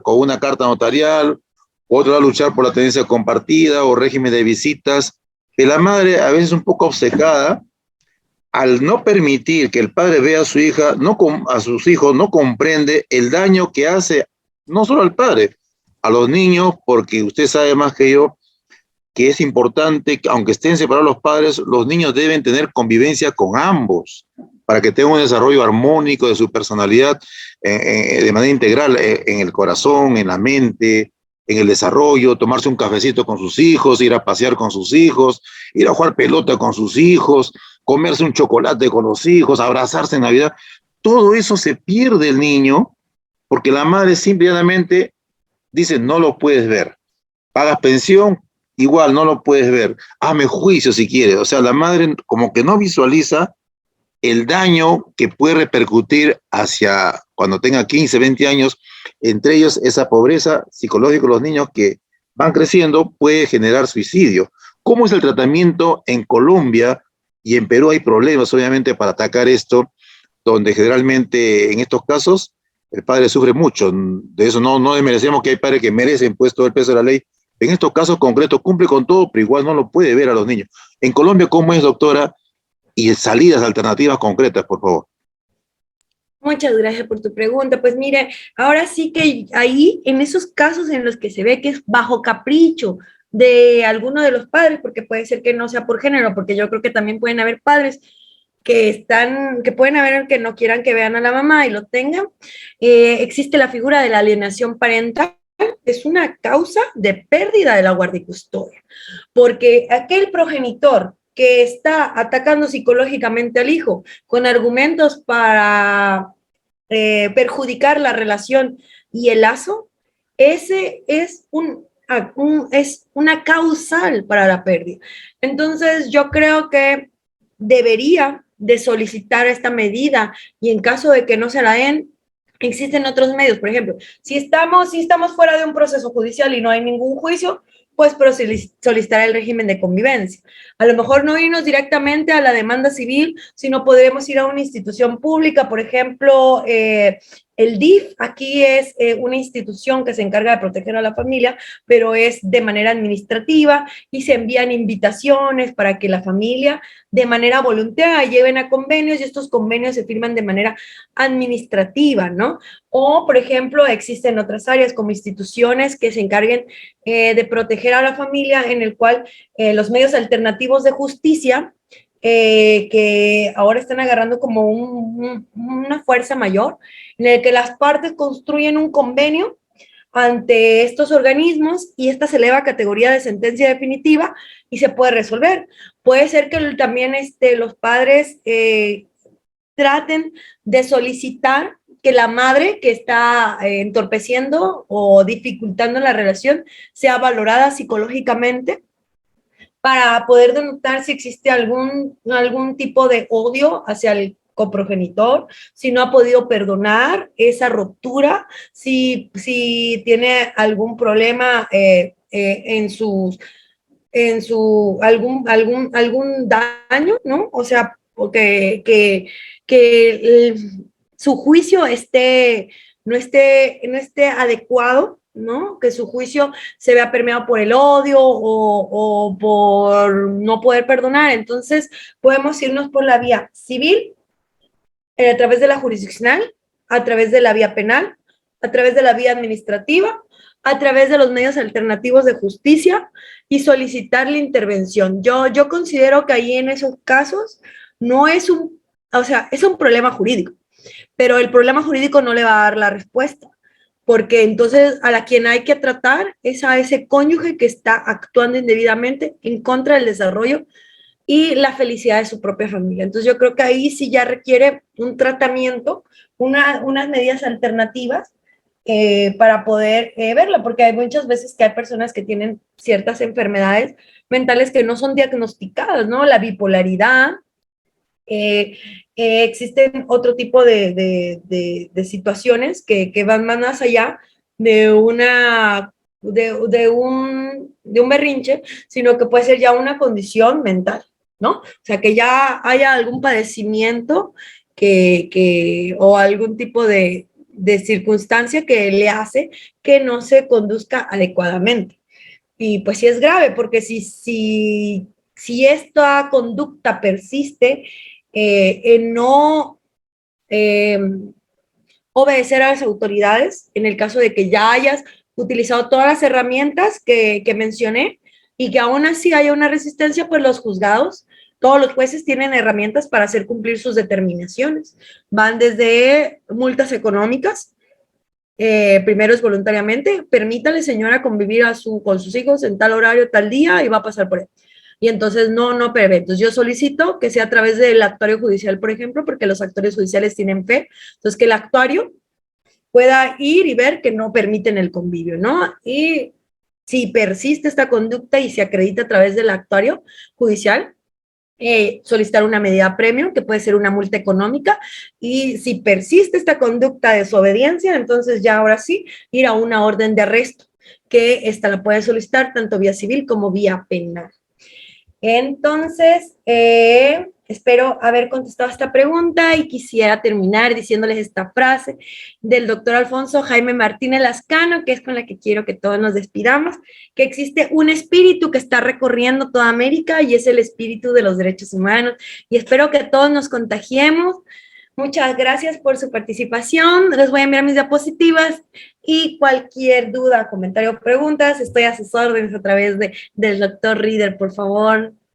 con una carta notarial, otro lado luchar por la tenencia compartida o régimen de visitas, que la madre a veces un poco obcecada, al no permitir que el padre vea a su hija, a sus hijos, no comprende el daño que hace no solo al padre, a los niños, porque usted sabe más que yo que es importante que aunque estén separados los padres, los niños deben tener convivencia con ambos, para que tenga un desarrollo armónico de su personalidad de manera integral en el corazón, en la mente, en el desarrollo, tomarse un cafecito con sus hijos, ir a pasear con sus hijos, ir a jugar pelota con sus hijos, comerse un chocolate con los hijos, abrazarse en Navidad. Todo eso se pierde el niño porque la madre simplemente dice, no lo puedes ver. Pagas pensión, igual no lo puedes ver. Hazme juicio si quieres. O sea, la madre como que no visualiza el daño que puede repercutir hacia cuando tenga 15, 20 años, entre ellos esa pobreza psicológica de los niños que van creciendo puede generar suicidio. ¿Cómo es el tratamiento en Colombia? Y en Perú hay problemas, obviamente, para atacar esto, donde generalmente en estos casos el padre sufre mucho. De eso no desmerecemos, que hay padres que merecen pues todo el peso de la ley. En estos casos concretos cumple con todo, pero igual no lo puede ver a los niños. En Colombia, ¿cómo es, doctora? Y salidas alternativas concretas, por favor. Muchas gracias por tu pregunta. Pues mire, ahora sí que ahí, en esos casos en los que se ve que es bajo capricho de alguno de los padres, porque puede ser que no sea por género, porque yo creo que también pueden haber padres que pueden haber que no quieran que vean a la mamá y lo tengan, existe la figura de la alienación parental. Es una causa de pérdida de la guardia y custodia, porque aquel progenitor que está atacando psicológicamente al hijo con argumentos para perjudicar la relación y el lazo, ese es una causal para la pérdida. Entonces yo creo que debería de solicitar esta medida y en caso de que no se la den, existen otros medios. Por ejemplo, si estamos fuera de un proceso judicial y no hay ningún juicio, pues solicitar el régimen de convivencia. A lo mejor no irnos directamente a la demanda civil, sino podremos ir a una institución pública, por ejemplo, el DIF aquí es una institución que se encarga de proteger a la familia, pero es de manera administrativa y se envían invitaciones para que la familia de manera voluntaria lleven a convenios y estos convenios se firman de manera administrativa, ¿no? O, por ejemplo, existen otras áreas como instituciones que se encarguen de proteger a la familia, en el cual los medios alternativos de justicia que ahora están agarrando como una fuerza mayor, en el que las partes construyen un convenio ante estos organismos y esta se eleva a categoría de sentencia definitiva y se puede resolver. Puede ser que también los padres traten de solicitar que la madre que está entorpeciendo o dificultando la relación sea valorada psicológicamente para poder denotar si existe algún tipo de odio hacia el coprogenitor, si no ha podido perdonar esa ruptura, si tiene algún problema algún daño, ¿no? O sea, que su juicio no esté adecuado, ¿no? Que su juicio se vea permeado por el odio o por no poder perdonar. Entonces, podemos irnos por la vía civil, a través de la jurisdiccional, a través de la vía penal, a través de la vía administrativa, a través de los medios alternativos de justicia y solicitar la intervención. Yo considero que ahí en esos casos no es es un problema jurídico, pero el problema jurídico no le va a dar la respuesta, porque entonces a quien hay que tratar es a ese cónyuge que está actuando indebidamente en contra del desarrollo y la felicidad de su propia familia. Entonces yo creo que ahí sí ya requiere un tratamiento, unas medidas alternativas para poder verlo, porque hay muchas veces que hay personas que tienen ciertas enfermedades mentales que no son diagnosticadas, ¿no? La bipolaridad, existen otro tipo de situaciones que van más allá de un berrinche, sino que puede ser ya una condición mental, ¿no? O sea, que ya haya algún padecimiento o algún tipo de circunstancia que le hace que no se conduzca adecuadamente. Y pues sí es grave, porque si esta conducta persiste en no obedecer a las autoridades, en el caso de que ya hayas utilizado todas las herramientas que mencioné y que aún así haya una resistencia, pues los juzgados todos los jueces tienen herramientas para hacer cumplir sus determinaciones. Van desde multas económicas, primero es voluntariamente, permítale señora convivir con sus hijos en tal horario, tal día, y va a pasar por él. Y entonces no prevé. Entonces yo solicito que sea a través del actuario judicial, por ejemplo, porque los actuarios judiciales tienen fe. Entonces que el actuario pueda ir y ver que no permiten el convivio, ¿no? Y si persiste esta conducta y se acredita a través del actuario judicial, solicitar una medida apremio, que puede ser una multa económica, y si persiste esta conducta de desobediencia, entonces ya ahora sí, ir a una orden de arresto, que esta la puede solicitar tanto vía civil como vía penal. Entonces, espero haber contestado esta pregunta y quisiera terminar diciéndoles esta frase del doctor Alfonso Jaime Martínez Lascano, que es con la que quiero que todos nos despidamos, que existe un espíritu que está recorriendo toda América y es el espíritu de los derechos humanos, y espero que todos nos contagiemos. Muchas gracias por su participación. Les voy a enviar mis diapositivas y cualquier duda, comentario o preguntas, estoy a sus órdenes a través del doctor Reader, por favor.